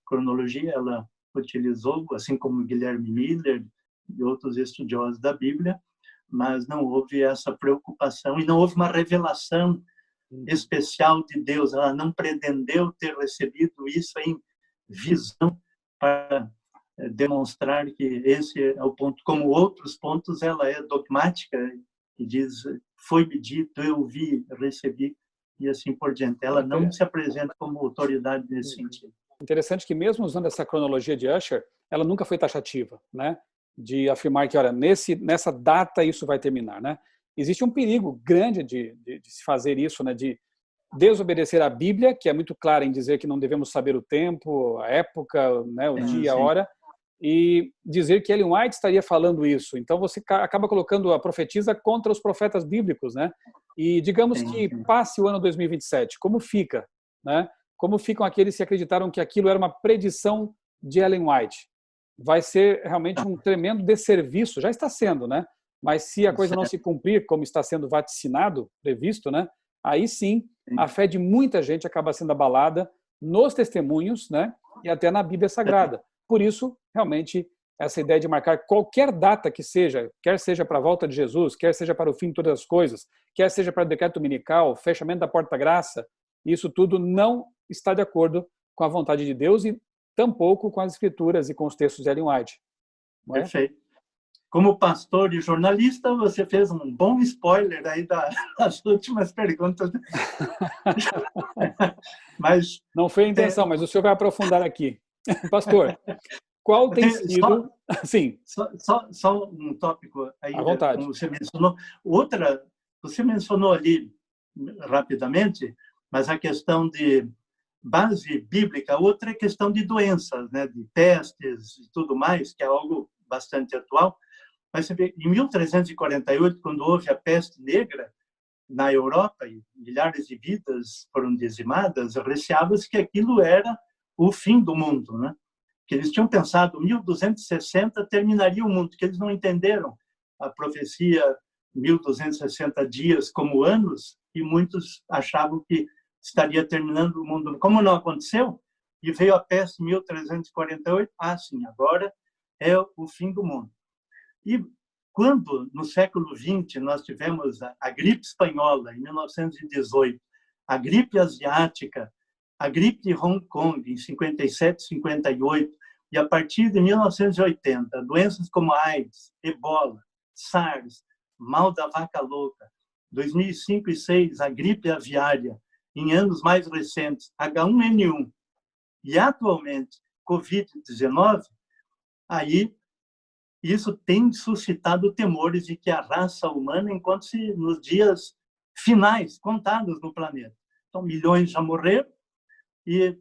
Speaker 2: cronologia, ela utilizou, assim como Guilherme Miller e outros estudiosos da Bíblia, mas não houve essa preocupação e não houve uma revelação especial de Deus. Ela não pretendeu ter recebido isso em visão para demonstrar que esse é o ponto. Como outros pontos, ela é dogmática e diz, foi-me dito, eu vi, recebi, e assim por diante. Ela não se apresenta como autoridade nesse sentido.
Speaker 1: Interessante que mesmo usando essa cronologia de Ussher, ela nunca foi taxativa, né? De afirmar que, olha, nessa data isso vai terminar, né? Existe um perigo grande de se fazer isso, né? De desobedecer a Bíblia, que é muito clara em dizer que não devemos saber o tempo, a época, né? O dia, a hora, e dizer que Ellen White estaria falando isso. Então você acaba colocando a profetisa contra os profetas bíblicos, né? E digamos que passe o ano 2027, como fica, né? Como ficam aqueles que acreditaram que aquilo era uma predição de Ellen White? Vai ser realmente um tremendo desserviço, já está sendo, né? Mas se a coisa não se cumprir como está sendo vaticinado, previsto, né? Aí sim, a fé de muita gente acaba sendo abalada nos testemunhos, né? E até na Bíblia Sagrada. Por isso, realmente, essa ideia de marcar qualquer data que seja, quer seja para a volta de Jesus, quer seja para o fim de todas as coisas, quer seja para o decreto dominical, fechamento da porta da graça, isso tudo não está de acordo com a vontade de Deus e tampouco com as escrituras e com os textos de Ellen White. Não é?
Speaker 2: Perfeito. Como pastor e jornalista, você fez um bom spoiler aí das últimas perguntas. Mas
Speaker 1: não foi a intenção, mas o senhor vai aprofundar aqui. Pastor, qual tem sido... Sim.
Speaker 2: Só um tópico aí,
Speaker 1: à vontade.
Speaker 2: como você mencionou. Você mencionou ali rapidamente, mas a questão de base bíblica, outra é questão de doenças, né, de pestes e tudo mais, que é algo bastante atual. Mas você vê, em 1348, quando houve a peste negra na Europa e milhares de vidas foram dizimadas, receava-se que aquilo era o fim do mundo, né? Que eles tinham pensado 1260 terminaria o mundo, que eles não entenderam a profecia 1260 dias como anos e muitos achavam que estaria terminando o mundo. Como não aconteceu, e veio a peste em 1348, sim, agora é o fim do mundo. E quando, no século XX, nós tivemos a gripe espanhola, em 1918, a gripe asiática, a gripe de Hong Kong, em 57, 58, e a partir de 1980, doenças como AIDS, Ebola, SARS, mal da vaca louca, 2005 e 2006, a gripe aviária, em anos mais recentes, H1N1, e atualmente Covid-19, aí isso tem suscitado temores de que a raça humana encontre-se nos dias finais, contados no planeta. Então, milhões já morreram e,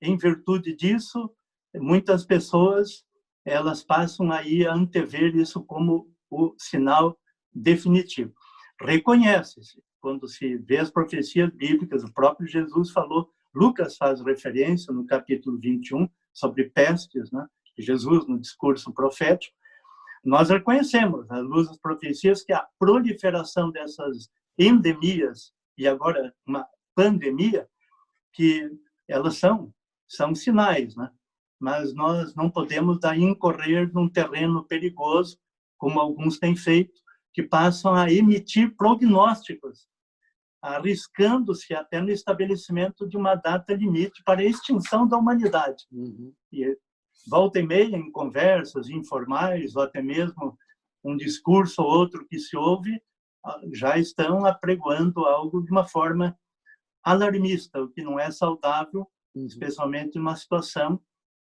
Speaker 2: em virtude disso, muitas pessoas elas passam aí a antever isso como o sinal definitivo. Reconhece-se, quando se vê as profecias bíblicas, o próprio Jesus falou, Lucas faz referência no capítulo 21 sobre pestes, né? Jesus, no discurso profético, nós reconhecemos, à luz das profecias, que a proliferação dessas endemias, e agora uma pandemia, que elas são sinais, né? Mas nós não podemos daí incorrer num terreno perigoso, como alguns têm feito, que passam a emitir prognósticos, arriscando-se até no estabelecimento de uma data limite para a extinção da humanidade. E volta e meia, em conversas informais, ou até mesmo um discurso ou outro que se ouve, já estão apregoando algo de uma forma alarmista, o que não é saudável, especialmente numa situação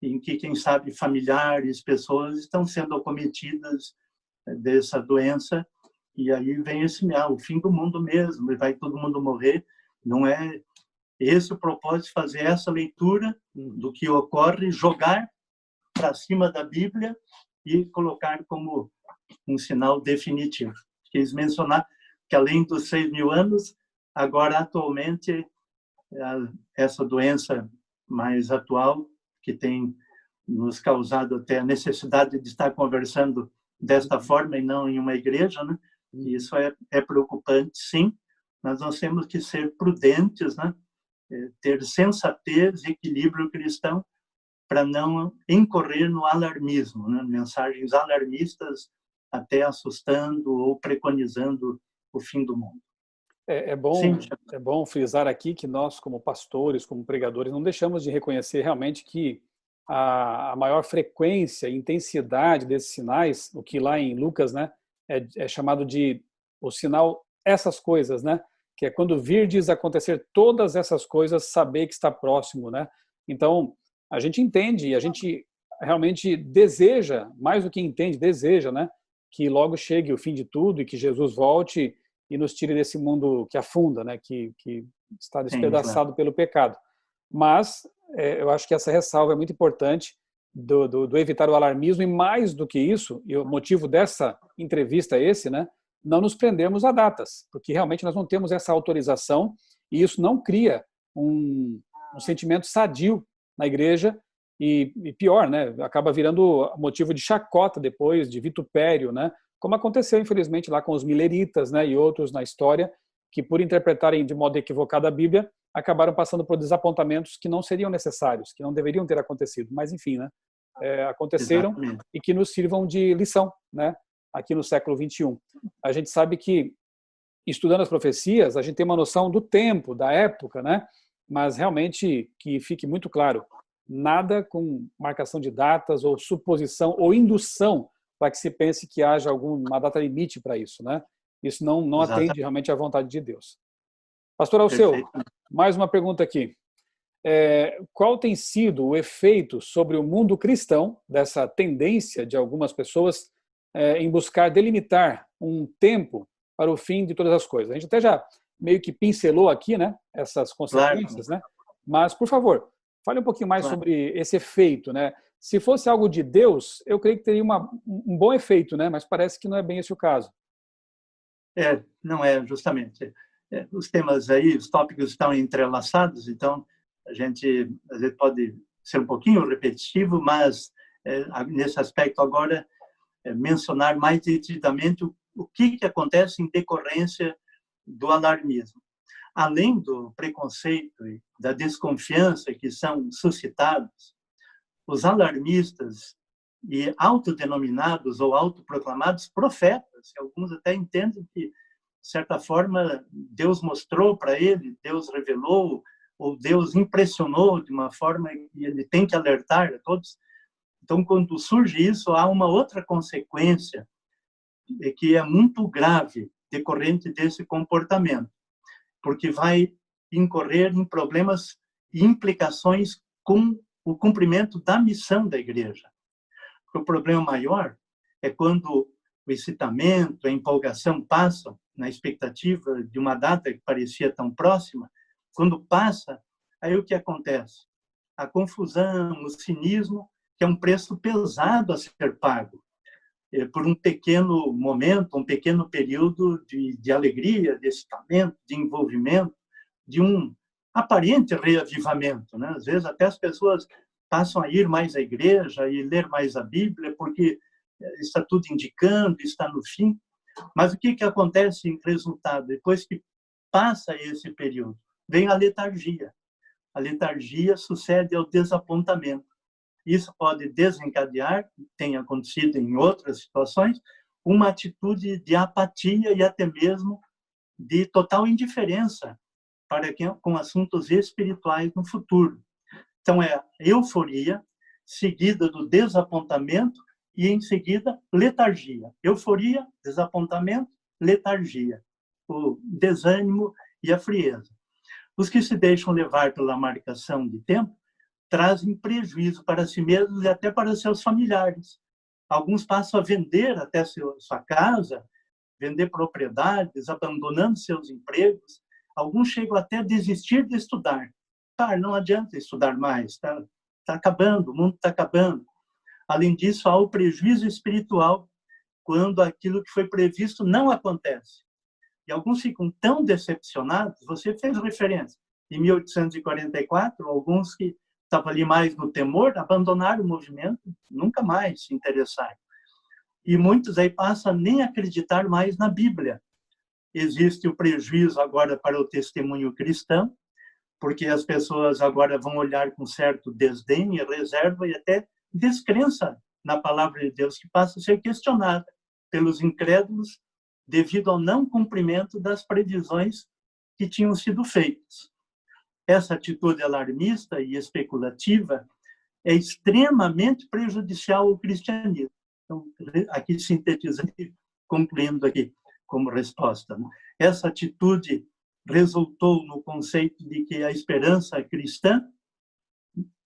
Speaker 2: em que, quem sabe, familiares, pessoas estão sendo acometidas dessa doença, e aí vem o fim do mundo mesmo, e vai todo mundo morrer. Não é esse o propósito de fazer essa leitura do que ocorre, jogar para cima da Bíblia e colocar como um sinal definitivo. Quis mencionar que, além dos 6.000 anos, agora, atualmente, essa doença mais atual, que tem nos causado até a necessidade de estar conversando desta forma e não em uma igreja, né? E isso é preocupante, sim, mas nós temos que ser prudentes, né? Ter sensatez e equilíbrio cristão para não incorrer no alarmismo, né? Mensagens alarmistas até assustando ou preconizando o fim do mundo.
Speaker 1: É bom frisar aqui que nós, como pastores, como pregadores, não deixamos de reconhecer realmente que a maior frequência e intensidade desses sinais, o que lá em Lucas, né, é chamado de o sinal essas coisas, né, que é quando virdes acontecer todas essas coisas, saber que está próximo, né. Então, a gente entende e a gente realmente deseja, mais do que entende, deseja, né, que logo chegue o fim de tudo e que Jesus volte e nos tire desse mundo que afunda, né, que está despedaçado pelo pecado. Mas eu acho que essa ressalva é muito importante do evitar o alarmismo, e mais do que isso, e o motivo dessa entrevista é esse, né, não nos prendermos a datas, porque realmente nós não temos essa autorização, e isso não cria um sentimento sadio na igreja, e pior, né, acaba virando motivo de chacota depois, de vitupério, né, como aconteceu, infelizmente, lá com os mileritas, né, e outros na história, que por interpretarem de modo equivocado a Bíblia, acabaram passando por desapontamentos que não seriam necessários, que não deveriam ter acontecido, mas enfim, né, aconteceram. Exatamente. E que nos sirvam de lição, né, aqui no século XXI. A gente sabe que, estudando as profecias, a gente tem uma noção do tempo, da época, né, mas realmente que fique muito claro, nada com marcação de datas ou suposição ou indução para que se pense que haja alguma data limite para isso, né? Isso não atende realmente à vontade de Deus. Pastor Alceu, mais uma pergunta aqui. Qual tem sido o efeito sobre o mundo cristão dessa tendência de algumas pessoas em buscar delimitar um tempo para o fim de todas as coisas? A gente até já meio que pincelou aqui, né, essas consequências, né? Mas, por favor, fale um pouquinho mais sobre esse efeito, né? Se fosse algo de Deus, eu creio que teria um bom efeito, né? Mas parece que não é bem esse o caso.
Speaker 2: Não é, justamente. Os temas aí, os tópicos estão entrelaçados, então a gente às vezes pode ser um pouquinho repetitivo, mas nesse aspecto agora, mencionar mais detidamente o que acontece em decorrência do alarmismo. Além do preconceito e da desconfiança que são suscitados, os alarmistas e autodenominados ou autoproclamados profetas, alguns até entendem que, de certa forma, Deus mostrou para ele, Deus revelou, ou Deus impressionou de uma forma que ele tem que alertar a todos. Então, quando surge isso, há uma outra consequência que é muito grave decorrente desse comportamento, porque vai incorrer em problemas e implicações com o cumprimento da missão da igreja. Porque o problema maior é quando o excitamento, a empolgação passam na expectativa de uma data que parecia tão próxima, quando passa, aí o que acontece? A confusão, o cinismo, que é um preço pesado a ser pago. por um pequeno momento, um pequeno período de alegria, de excitamento, de envolvimento, de um aparente reavivamento, né? Às vezes até as pessoas passam a ir mais à igreja e ler mais a Bíblia, porque está tudo indicando, está no fim. Mas o que acontece em resultado? Depois que passa esse período, vem a letargia. A letargia sucede ao desapontamento. Isso pode desencadear, tem acontecido em outras situações, uma atitude de apatia e até mesmo de total indiferença para quem, com assuntos espirituais no futuro. Então, é euforia, seguida do desapontamento e, em seguida, letargia. Euforia, desapontamento, letargia. O desânimo e a frieza. Os que se deixam levar pela marcação de tempo trazem prejuízo para si mesmos e até para seus familiares. Alguns passam a vender até sua casa, vender propriedades, abandonando seus empregos. Alguns chegam até a desistir de estudar. Não adianta estudar mais, está acabando, o mundo está acabando. Além disso, há o prejuízo espiritual quando aquilo que foi previsto não acontece. E alguns ficam tão decepcionados, você fez referência, em 1844, alguns que estavam ali mais no temor, abandonaram o movimento, nunca mais se interessaram. E muitos aí passam a nem acreditar mais na Bíblia. Existe o prejuízo agora para o testemunho cristão, porque as pessoas agora vão olhar com certo desdém e reserva e até descrença na palavra de Deus, que passa a ser questionada pelos incrédulos devido ao não cumprimento das previsões que tinham sido feitas. Essa atitude alarmista e especulativa é extremamente prejudicial ao cristianismo. Então, aqui sintetizando, concluindo aqui como resposta, né? Essa atitude resultou no conceito de que a esperança cristã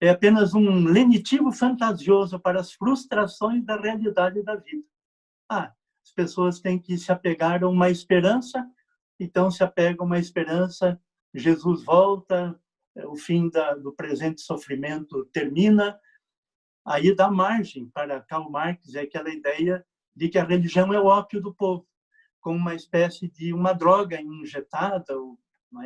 Speaker 2: é apenas um lenitivo fantasioso para as frustrações da realidade da vida. As pessoas têm que se apegar a uma esperança, então se apegam a uma esperança, Jesus volta, o fim do presente sofrimento termina, aí dá margem para Karl Marx, é aquela ideia de que a religião é o ópio do povo, como uma espécie de uma droga injetada, ou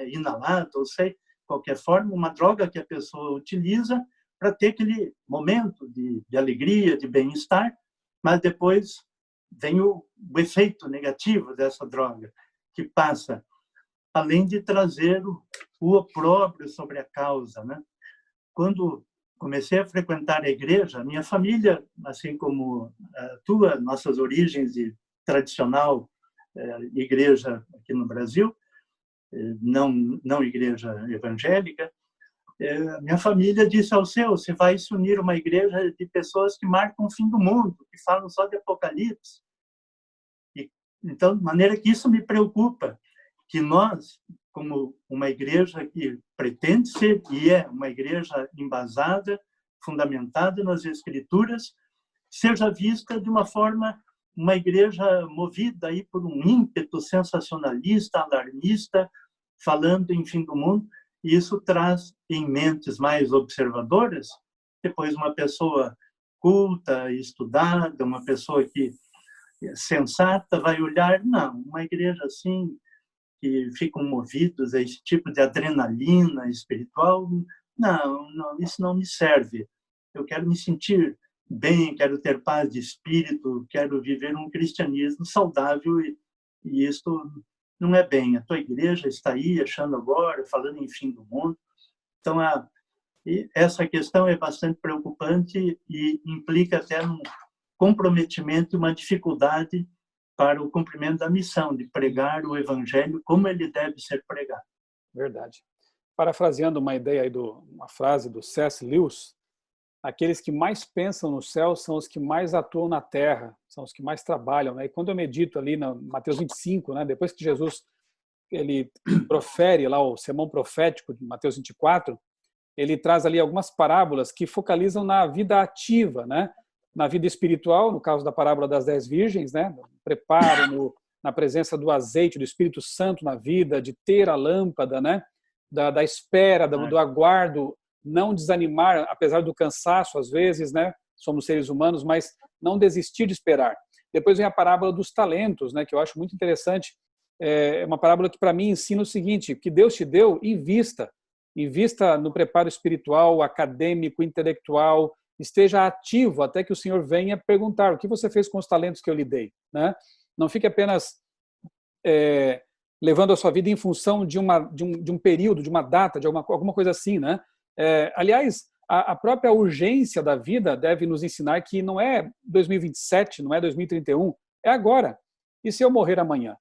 Speaker 2: inalada, ou sei, qualquer forma, uma droga que a pessoa utiliza para ter aquele momento de alegria, de bem-estar, mas depois vem o efeito negativo dessa droga, que passa, além de trazer o opróbrio sobre a causa, né? Quando comecei a frequentar a igreja, minha família, assim como a tua, nossas origens de tradicional igreja aqui no Brasil, não igreja evangélica, minha família disse ao seu: você vai se unir a uma igreja de pessoas que marcam o fim do mundo, que falam só de Apocalipse. Então, de maneira que isso me preocupa, que nós, como uma igreja que pretende ser e é uma igreja embasada, fundamentada nas Escrituras, seja vista de uma forma, uma igreja movida aí por um ímpeto sensacionalista, alarmista, falando em fim do mundo, e isso traz em mentes mais observadoras, depois uma pessoa culta, estudada, uma pessoa que sensata vai olhar, não, uma igreja assim, que ficam movidos a esse tipo de adrenalina espiritual, não, isso não me serve. Eu quero me sentir bem, quero ter paz de espírito, quero viver um cristianismo saudável e isso não é bem. A tua igreja está aí achando agora, falando em fim do mundo. Então, essa questão é bastante preocupante e implica até um comprometimento e uma dificuldade para o cumprimento da missão de pregar o evangelho como ele deve ser pregado.
Speaker 1: Verdade. Parafraseando uma ideia aí uma frase do C.S. Lewis, aqueles que mais pensam no céu são os que mais atuam na terra, são os que mais trabalham, né? E quando eu medito ali na Mateus 25, né, depois que Jesus ele profere lá o sermão profético de Mateus 24, ele traz ali algumas parábolas que focalizam na vida ativa, né? Na vida espiritual, no caso da parábola das 10 virgens, né? No preparo, na presença do azeite, do Espírito Santo na vida, de ter a lâmpada, né? Da espera, do aguardo, não desanimar, apesar do cansaço, às vezes, né? somos seres humanos, mas não desistir de esperar. Depois vem a parábola dos talentos, né, que eu acho muito interessante. É uma parábola que, para mim, ensina o seguinte: que Deus te deu, invista. Invista no preparo espiritual, acadêmico, intelectual, esteja ativo até que o Senhor venha perguntar o que você fez com os talentos que eu lhe dei, né? Não fique apenas levando a sua vida em função de um período, de uma data, de alguma coisa assim, né? Aliás, a própria urgência da vida deve nos ensinar que não é 2027, não é 2031, é agora. E se eu morrer amanhã?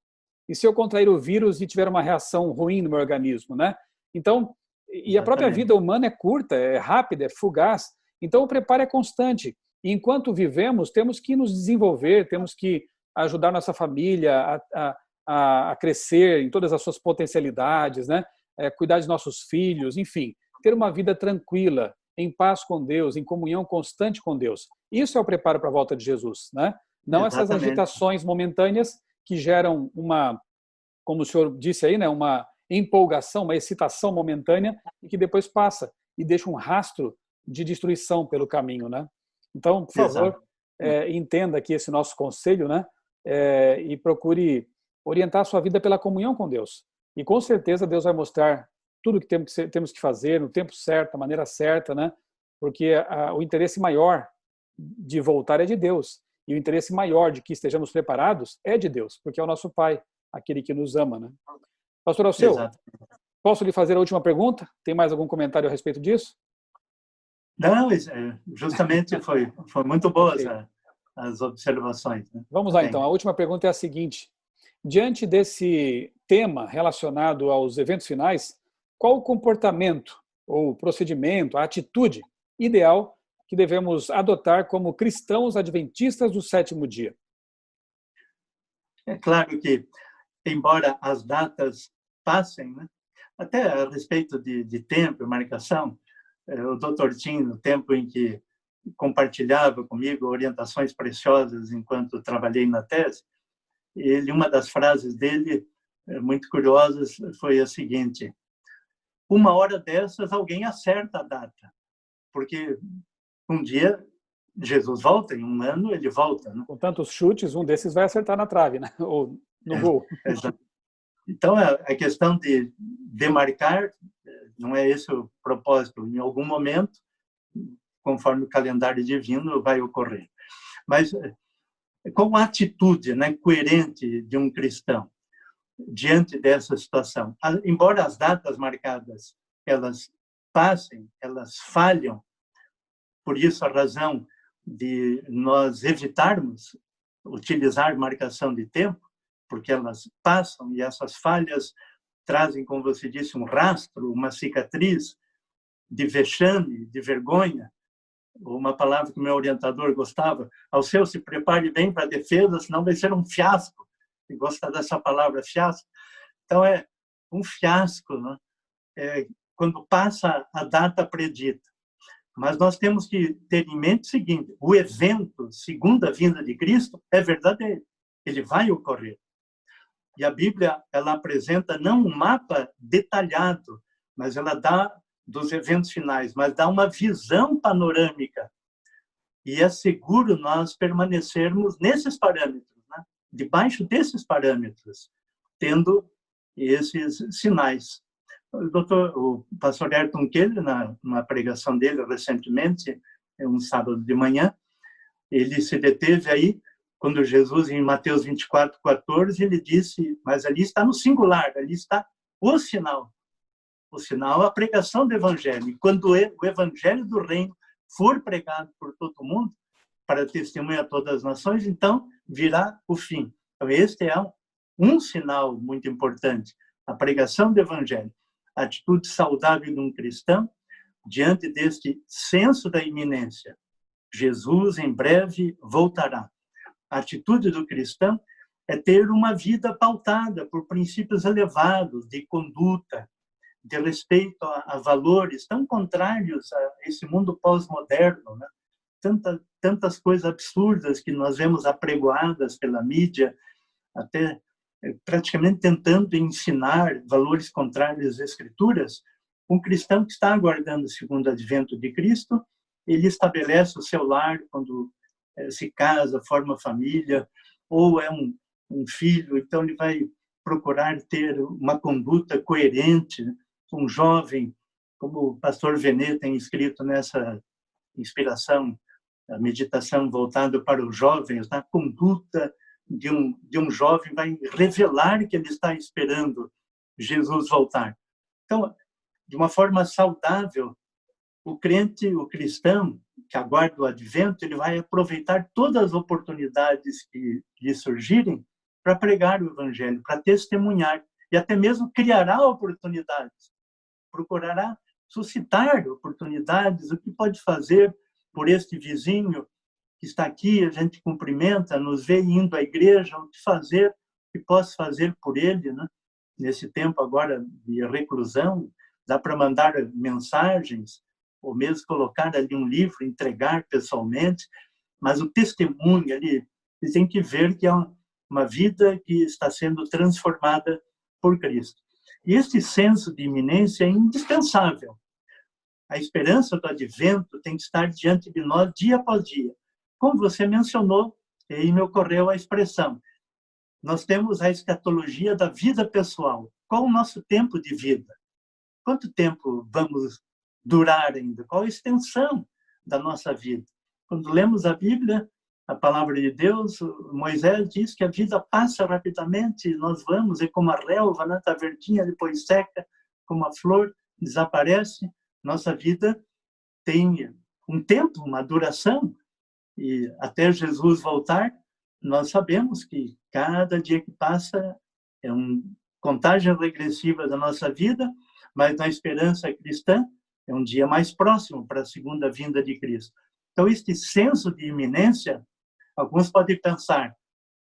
Speaker 1: E se eu contrair o vírus e tiver uma reação ruim no meu organismo, né? Então, e a própria vida humana é curta, é rápida, é fugaz. Então, o preparo é constante. E enquanto vivemos, temos que nos desenvolver, temos que ajudar nossa família a crescer em todas as suas potencialidades, né? Cuidar de nossos filhos, enfim, ter uma vida tranquila, em paz com Deus, em comunhão constante com Deus. Isso é o preparo para a volta de Jesus, né? Não essas agitações momentâneas que geram como o senhor disse aí, né, uma empolgação, uma excitação momentânea e que depois passa e deixa um rastro de destruição pelo caminho, né? Então, por favor, entenda aqui esse nosso conselho, né? E procure orientar a sua vida pela comunhão com Deus. E com certeza Deus vai mostrar tudo que temos que fazer no tempo certo, da maneira certa, né? Porque o interesse maior de voltar é de Deus. E o interesse maior de que estejamos preparados é de Deus, porque é o nosso Pai, aquele que nos ama, né? Pastor Alceu, posso lhe fazer a última pergunta? Tem mais algum comentário a respeito disso?
Speaker 2: Não, justamente foi muito boas as observações, né?
Speaker 1: Vamos lá, então. A última pergunta é a seguinte. Diante desse tema relacionado aos eventos finais, qual o comportamento ou procedimento, a atitude ideal que devemos adotar como cristãos adventistas do sétimo dia?
Speaker 2: É claro que, embora as datas passem, né? Até a respeito de tempo e marcação, o Dr. Tim, no tempo em que compartilhava comigo orientações preciosas enquanto trabalhei na tese, uma das frases dele, muito curiosas, foi a seguinte: uma hora dessas alguém acerta a data, porque um dia Jesus volta, em um ano ele volta, né?
Speaker 1: Com tantos chutes, um desses vai acertar na trave, né? Ou no gol.
Speaker 2: Então, a questão de demarcar, não é esse o propósito. Em algum momento, conforme o calendário divino, vai ocorrer. Mas qual a atitude, né, coerente de um cristão diante dessa situação? Embora as datas marcadas elas passem, elas falham, por isso a razão de nós evitarmos utilizar marcação de tempo, porque elas passam e essas falhas trazem, como você disse, um rastro, uma cicatriz de vexame, de vergonha. Uma palavra que o meu orientador gostava: Alceu, se prepare bem para a defesa, senão vai ser um fiasco. Ele gosta dessa palavra, fiasco. Então, é um fiasco, né? Quando passa a data predita. Mas nós temos que ter em mente o seguinte: o evento, segundo a vinda de Cristo, é verdadeiro. Ele vai ocorrer. E a Bíblia, ela apresenta não um mapa detalhado, mas ela dá dos eventos finais, mas dá uma visão panorâmica. E é seguro nós permanecermos nesses parâmetros, né? Debaixo desses parâmetros, tendo esses sinais. O pastor Ayrton Keller, numa pregação dele recentemente, um sábado de manhã, ele se deteve aí quando Jesus, em Mateus 24:14, ele disse, mas ali está no singular, ali está o sinal. O sinal é a pregação do evangelho. E quando o evangelho do reino for pregado por todo mundo, para testemunhar a todas as nações, então virá o fim. Então, este é um sinal muito importante, a pregação do evangelho. A atitude saudável de um cristão diante deste senso da iminência. Jesus, em breve, voltará. A atitude do cristão é ter uma vida pautada por princípios elevados de conduta, de respeito a valores tão contrários a esse mundo pós-moderno, né? Tantas coisas absurdas que nós vemos apregoadas pela mídia, até praticamente tentando ensinar valores contrários às Escrituras. Um cristão que está aguardando o segundo advento de Cristo ele estabelece o seu lar quando se casa, forma família, ou é um filho, então ele vai procurar ter uma conduta coerente. Um jovem, como o pastor Venet tem escrito nessa inspiração, a meditação voltada para os jovens, a conduta de um jovem vai revelar que ele está esperando Jesus voltar. Então, de uma forma saudável, o crente, o cristão que aguarda o advento, ele vai aproveitar todas as oportunidades que lhe surgirem para pregar o evangelho, para testemunhar, e até mesmo criará oportunidades, procurará suscitar oportunidades, o que pode fazer por este vizinho que está aqui, a gente cumprimenta, nos vê indo à igreja, o que fazer, o que posso fazer por ele, né? Nesse tempo agora de reclusão, dá para mandar mensagens, ou mesmo colocar ali um livro, entregar pessoalmente, mas o testemunho ali, eles têm que ver que é uma vida que está sendo transformada por Cristo. E este senso de iminência é indispensável. A esperança do advento tem que estar diante de nós dia após dia. Como você mencionou, e aí me ocorreu a expressão, nós temos a escatologia da vida pessoal. Qual o nosso tempo de vida? Quanto tempo vamos durar ainda? Qual a extensão da nossa vida? Quando lemos a Bíblia, a palavra de Deus, Moisés diz que a vida passa rapidamente, nós vamos, é como a relva, né? Está verdinha, depois seca, como a flor, desaparece. Nossa vida tem um tempo, uma duração, e até Jesus voltar, nós sabemos que cada dia que passa é uma contagem regressiva da nossa vida, mas na esperança cristã é um dia mais próximo para a segunda vinda de Cristo. Então, este senso de iminência, alguns podem pensar,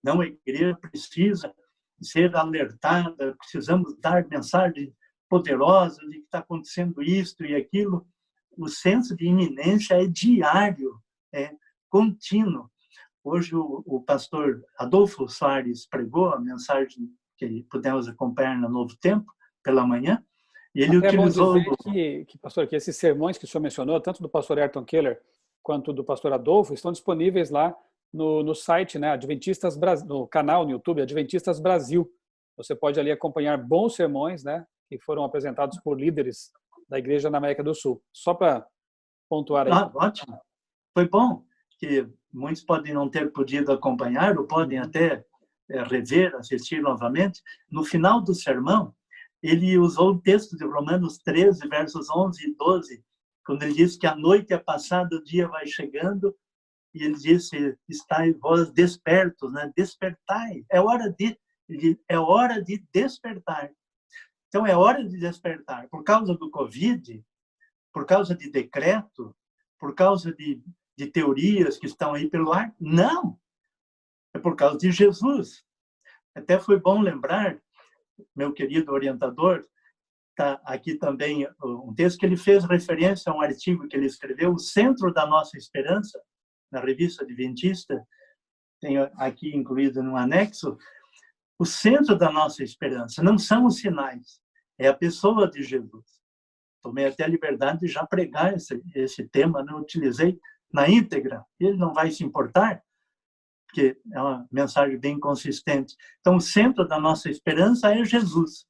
Speaker 2: não, a igreja precisa ser alertada, precisamos dar mensagem poderosa de que está acontecendo isto e aquilo. O senso de iminência é diário, é contínuo. Hoje o pastor Adolfo Soares pregou a mensagem que pudemos acompanhar no Novo Tempo, pela manhã, e ele
Speaker 1: Até é bom
Speaker 2: utilizou...
Speaker 1: dizer que, pastor, que esses sermões que o senhor mencionou, tanto do pastor Ayrton Keller quanto do pastor Adolfo, estão disponíveis lá no site, né, Adventistas Brasil, no canal no YouTube, Adventistas Brasil. Você pode ali acompanhar bons sermões, né, que foram apresentados por líderes da igreja na América do Sul. Só para pontuar aí.
Speaker 2: Ótimo. Foi bom que muitos podem não ter podido acompanhar, ou podem até rever, assistir novamente. No final do sermão, ele usou o texto de Romanos 13, versos 11 e 12, quando ele diz que a noite é passada, o dia vai chegando, e ele disse, estai vós despertos, né? Despertai, é hora de despertar. Então, é hora de despertar. Por causa do Covid, por causa de decreto, por causa de teorias que estão aí pelo ar? Não! É por causa de Jesus. Até foi bom lembrar, meu querido orientador, está aqui também um texto que ele fez referência a um artigo que ele escreveu, O Centro da Nossa Esperança, na revista Adventista, tem aqui incluído no anexo, o centro da nossa esperança não são os sinais, é a pessoa de Jesus. Tomei até a liberdade de já pregar esse tema, não utilizei na íntegra, ele não vai se importar, porque é uma mensagem bem consistente. Então, o centro da nossa esperança é Jesus.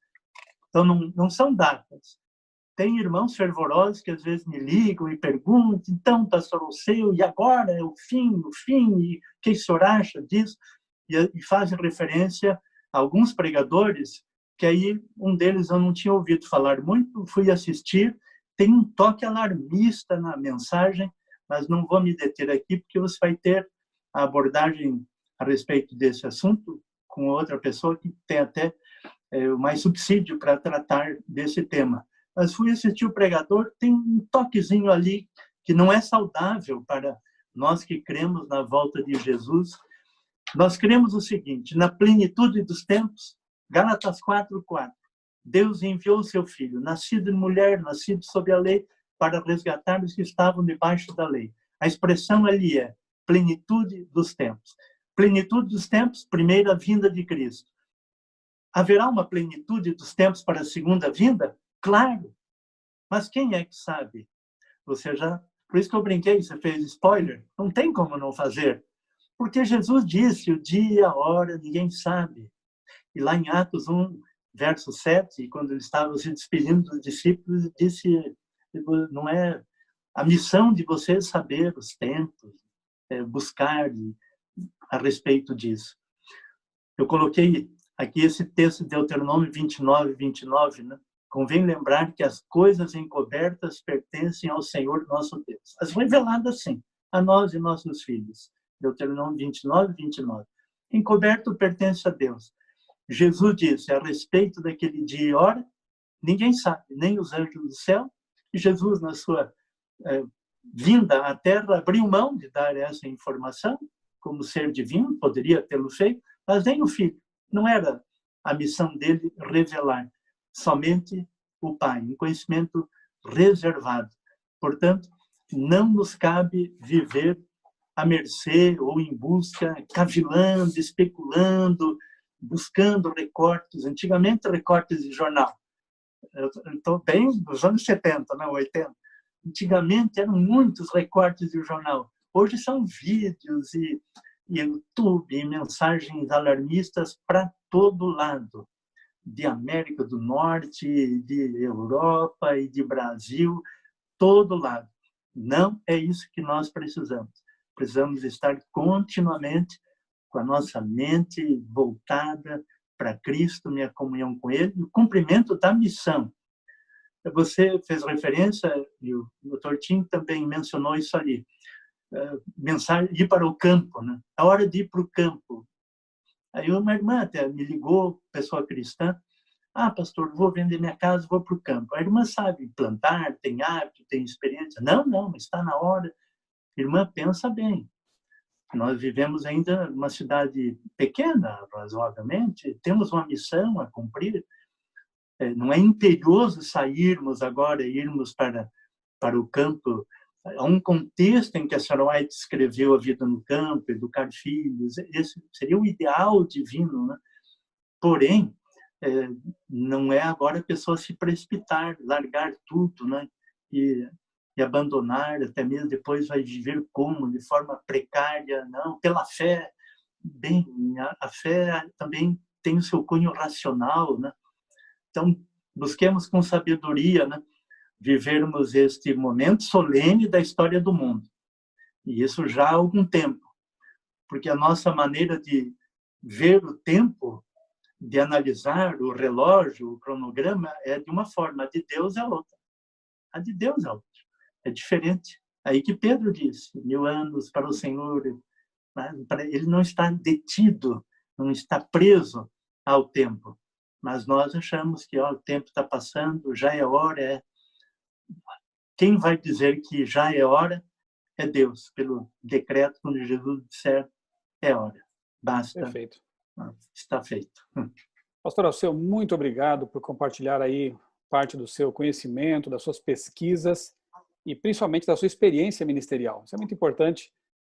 Speaker 2: Então, não são datas. Tem irmãos fervorosos que às vezes me ligam e perguntam, então, pastor, o seu, e agora é o fim, e o que o senhor acha disso? E fazem referência a alguns pregadores, que aí um deles eu não tinha ouvido falar muito, fui assistir, tem um toque alarmista na mensagem, mas não vou me deter aqui, porque você vai ter a abordagem a respeito desse assunto com outra pessoa que tem até mais subsídio para tratar desse tema. Mas fui assistir o pregador, tem um toquezinho ali que não é saudável para nós que cremos na volta de Jesus. Nós cremos o seguinte, na plenitude dos tempos, Gálatas 4:4, Deus enviou o seu Filho, nascido de mulher, nascido sob a lei, para resgatar os que estavam debaixo da lei. A expressão ali é plenitude dos tempos. Plenitude dos tempos, primeira vinda de Cristo. Haverá uma plenitude dos tempos para a segunda vinda? Claro. Mas quem é que sabe? Você já Por isso que eu brinquei, você fez spoiler. Não tem como não fazer. Porque Jesus disse, o dia, a hora, ninguém sabe. E lá em Atos 1, verso 7, quando ele estava se despedindo dos discípulos, ele disse, não é a missão de vocês saber os tempos, buscar a respeito disso. Eu coloquei aqui esse texto de Deuteronômio 29, né? Convém lembrar que as coisas encobertas pertencem ao Senhor nosso Deus. As reveladas, sim, a nós e nossos filhos. Deuteronômio 29. Encoberto pertence a Deus. Jesus disse, a respeito daquele dia e hora, ninguém sabe, nem os anjos do céu. E Jesus, na sua vinda à Terra, abriu mão de dar essa informação, como ser divino, poderia tê-lo feito, mas nem o Filho. Não era a missão dele revelar, somente o Pai, um conhecimento reservado. Portanto, não nos cabe viver à mercê ou em busca, cavilando, especulando, buscando recortes. Antigamente, recortes de jornal. Eu estou bem nos anos 70, não, 80. Antigamente, eram muitos recortes de jornal. Hoje são vídeos e YouTube, e mensagens alarmistas para todo lado. De América do Norte, de Europa e de Brasil, todo lado. Não é isso que nós precisamos. Precisamos estar continuamente com a nossa mente voltada para Cristo, minha comunhão com Ele, e o cumprimento da missão. Você fez referência, e o Dr. Tim também mencionou isso ali, ir para o campo, né? A hora de ir para o campo. Aí uma irmã até me ligou, pessoa cristã, pastor, vou vender minha casa, vou para o campo. A irmã sabe plantar, tem hábito, tem experiência. Não, está na hora. Irmã, pensa bem. Nós vivemos ainda numa cidade pequena, razoavelmente, temos uma missão a cumprir. Não é imperioso sairmos agora e irmos para o campo. Há um contexto em que a Sarah White escreveu a vida no campo, educar filhos, esse seria o ideal divino, né? Porém, não é agora a pessoa se precipitar, largar tudo, né? E abandonar, até mesmo depois vai viver como? De forma precária, não, pela fé. Bem, a fé também tem o seu cunho racional, né? Então, busquemos com sabedoria, né? Vivermos este momento solene da história do mundo. E isso já há algum tempo. Porque a nossa maneira de ver o tempo, de analisar o relógio, o cronograma, é de uma forma, a de Deus é outra. A de Deus é outra. É diferente. Aí que Pedro disse, 1000 anos para o Senhor, ele não está detido, não está preso ao tempo. Mas nós achamos que o tempo está passando, já é hora. Quem vai dizer que já é hora é Deus, pelo decreto, quando Jesus disser, é hora. Basta.
Speaker 1: Perfeito.
Speaker 2: Está feito.
Speaker 1: Pastor Alceu, muito obrigado por compartilhar aí parte do seu conhecimento, das suas pesquisas e principalmente da sua experiência ministerial. Isso é muito importante.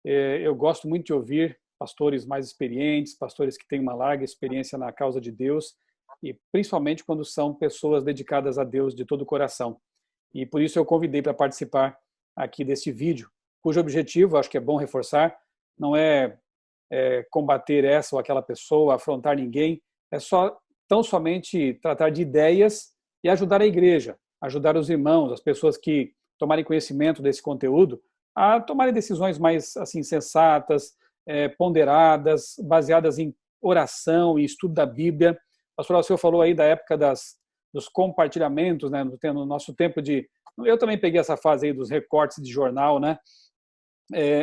Speaker 1: Eu gosto muito de ouvir pastores mais experientes, pastores que têm uma larga experiência na causa de Deus e principalmente quando são pessoas dedicadas a Deus de todo o coração. E por isso eu convidei para participar aqui deste vídeo, cujo objetivo, acho que é bom reforçar, não é combater essa ou aquela pessoa, afrontar ninguém, é tão somente tratar de ideias e ajudar a igreja, ajudar os irmãos, as pessoas que tomarem conhecimento desse conteúdo, a tomarem decisões mais assim sensatas, ponderadas, baseadas em oração e estudo da Bíblia. O pastor Alceu falou aí da época dos compartilhamentos, né, no nosso tempo de... Eu também peguei essa fase aí dos recortes de jornal, né?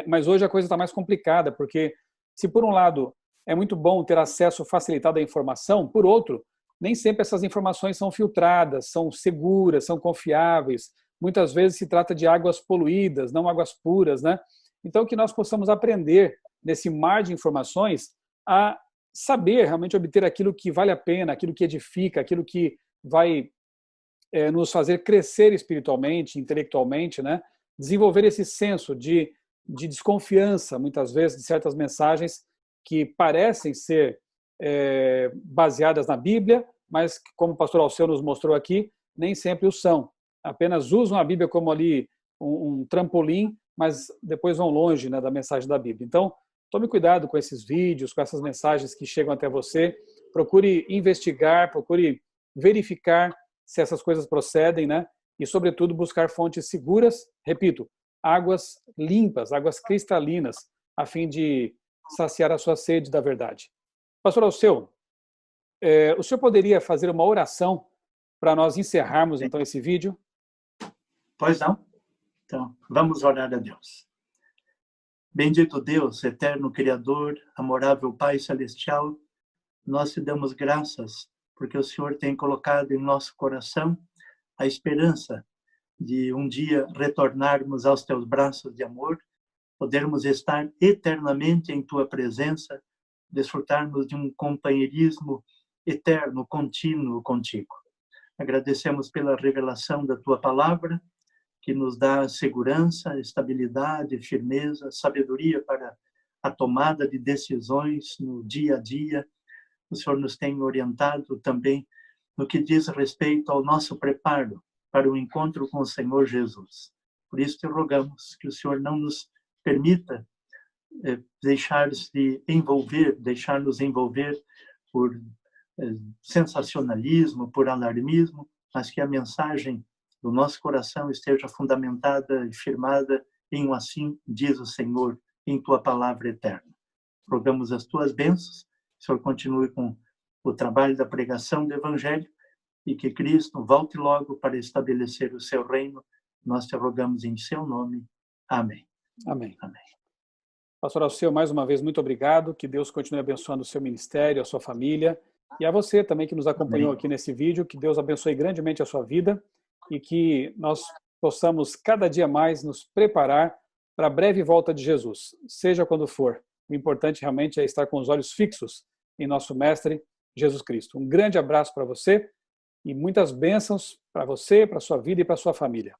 Speaker 1: Mas hoje a coisa está mais complicada, porque se por um lado é muito bom ter acesso facilitado à informação, por outro, nem sempre essas informações são filtradas, são seguras, são confiáveis. Muitas vezes se trata de águas poluídas, não águas puras, né? Então, que nós possamos aprender, nesse mar de informações, a saber realmente obter aquilo que vale a pena, aquilo que edifica, aquilo que vai nos fazer crescer espiritualmente, intelectualmente, né? Desenvolver esse senso de desconfiança, muitas vezes, de certas mensagens que parecem ser baseadas na Bíblia, mas, como o pastor Alceu nos mostrou aqui, nem sempre o são. Apenas usam a Bíblia como ali um trampolim, mas depois vão longe, né, da mensagem da Bíblia. Então, tome cuidado com esses vídeos, com essas mensagens que chegam até você. Procure investigar, procure verificar se essas coisas procedem, né? E, sobretudo, buscar fontes seguras, repito, águas limpas, águas cristalinas, a fim de saciar a sua sede da verdade. Pastor Alceu, o senhor poderia fazer uma oração para nós encerrarmos, então, esse vídeo?
Speaker 2: Pois não? Então, vamos orar a Deus. Bendito Deus, eterno Criador, amorável Pai Celestial, nós te damos graças porque o Senhor tem colocado em nosso coração a esperança de um dia retornarmos aos teus braços de amor, podermos estar eternamente em tua presença, desfrutarmos de um companheirismo eterno, contínuo contigo. Agradecemos pela revelação da tua palavra, que nos dá segurança, estabilidade, firmeza, sabedoria para a tomada de decisões no dia a dia. O Senhor nos tem orientado também no que diz respeito ao nosso preparo para o encontro com o Senhor Jesus. Por isso te rogamos que o Senhor não nos permita deixar-nos envolver por sensacionalismo, por alarmismo, mas que a mensagem do nosso coração esteja fundamentada e firmada em assim diz o Senhor, em tua palavra eterna. Rogamos as tuas bênçãos, o Senhor continue com o trabalho da pregação do Evangelho e que Cristo volte logo para estabelecer o seu reino. Nós te rogamos em seu nome. Amém.
Speaker 1: Amém.
Speaker 2: Amém.
Speaker 1: Pastor Alceu, mais uma vez, muito obrigado. Que Deus continue abençoando o seu ministério, a sua família e a você também que nos acompanhou aqui nesse vídeo. Que Deus abençoe grandemente a sua vida e que nós possamos cada dia mais nos preparar para a breve volta de Jesus, seja quando for. O importante realmente é estar com os olhos fixos em nosso Mestre Jesus Cristo. Um grande abraço para você e muitas bênçãos para você, para a sua vida e para a sua família.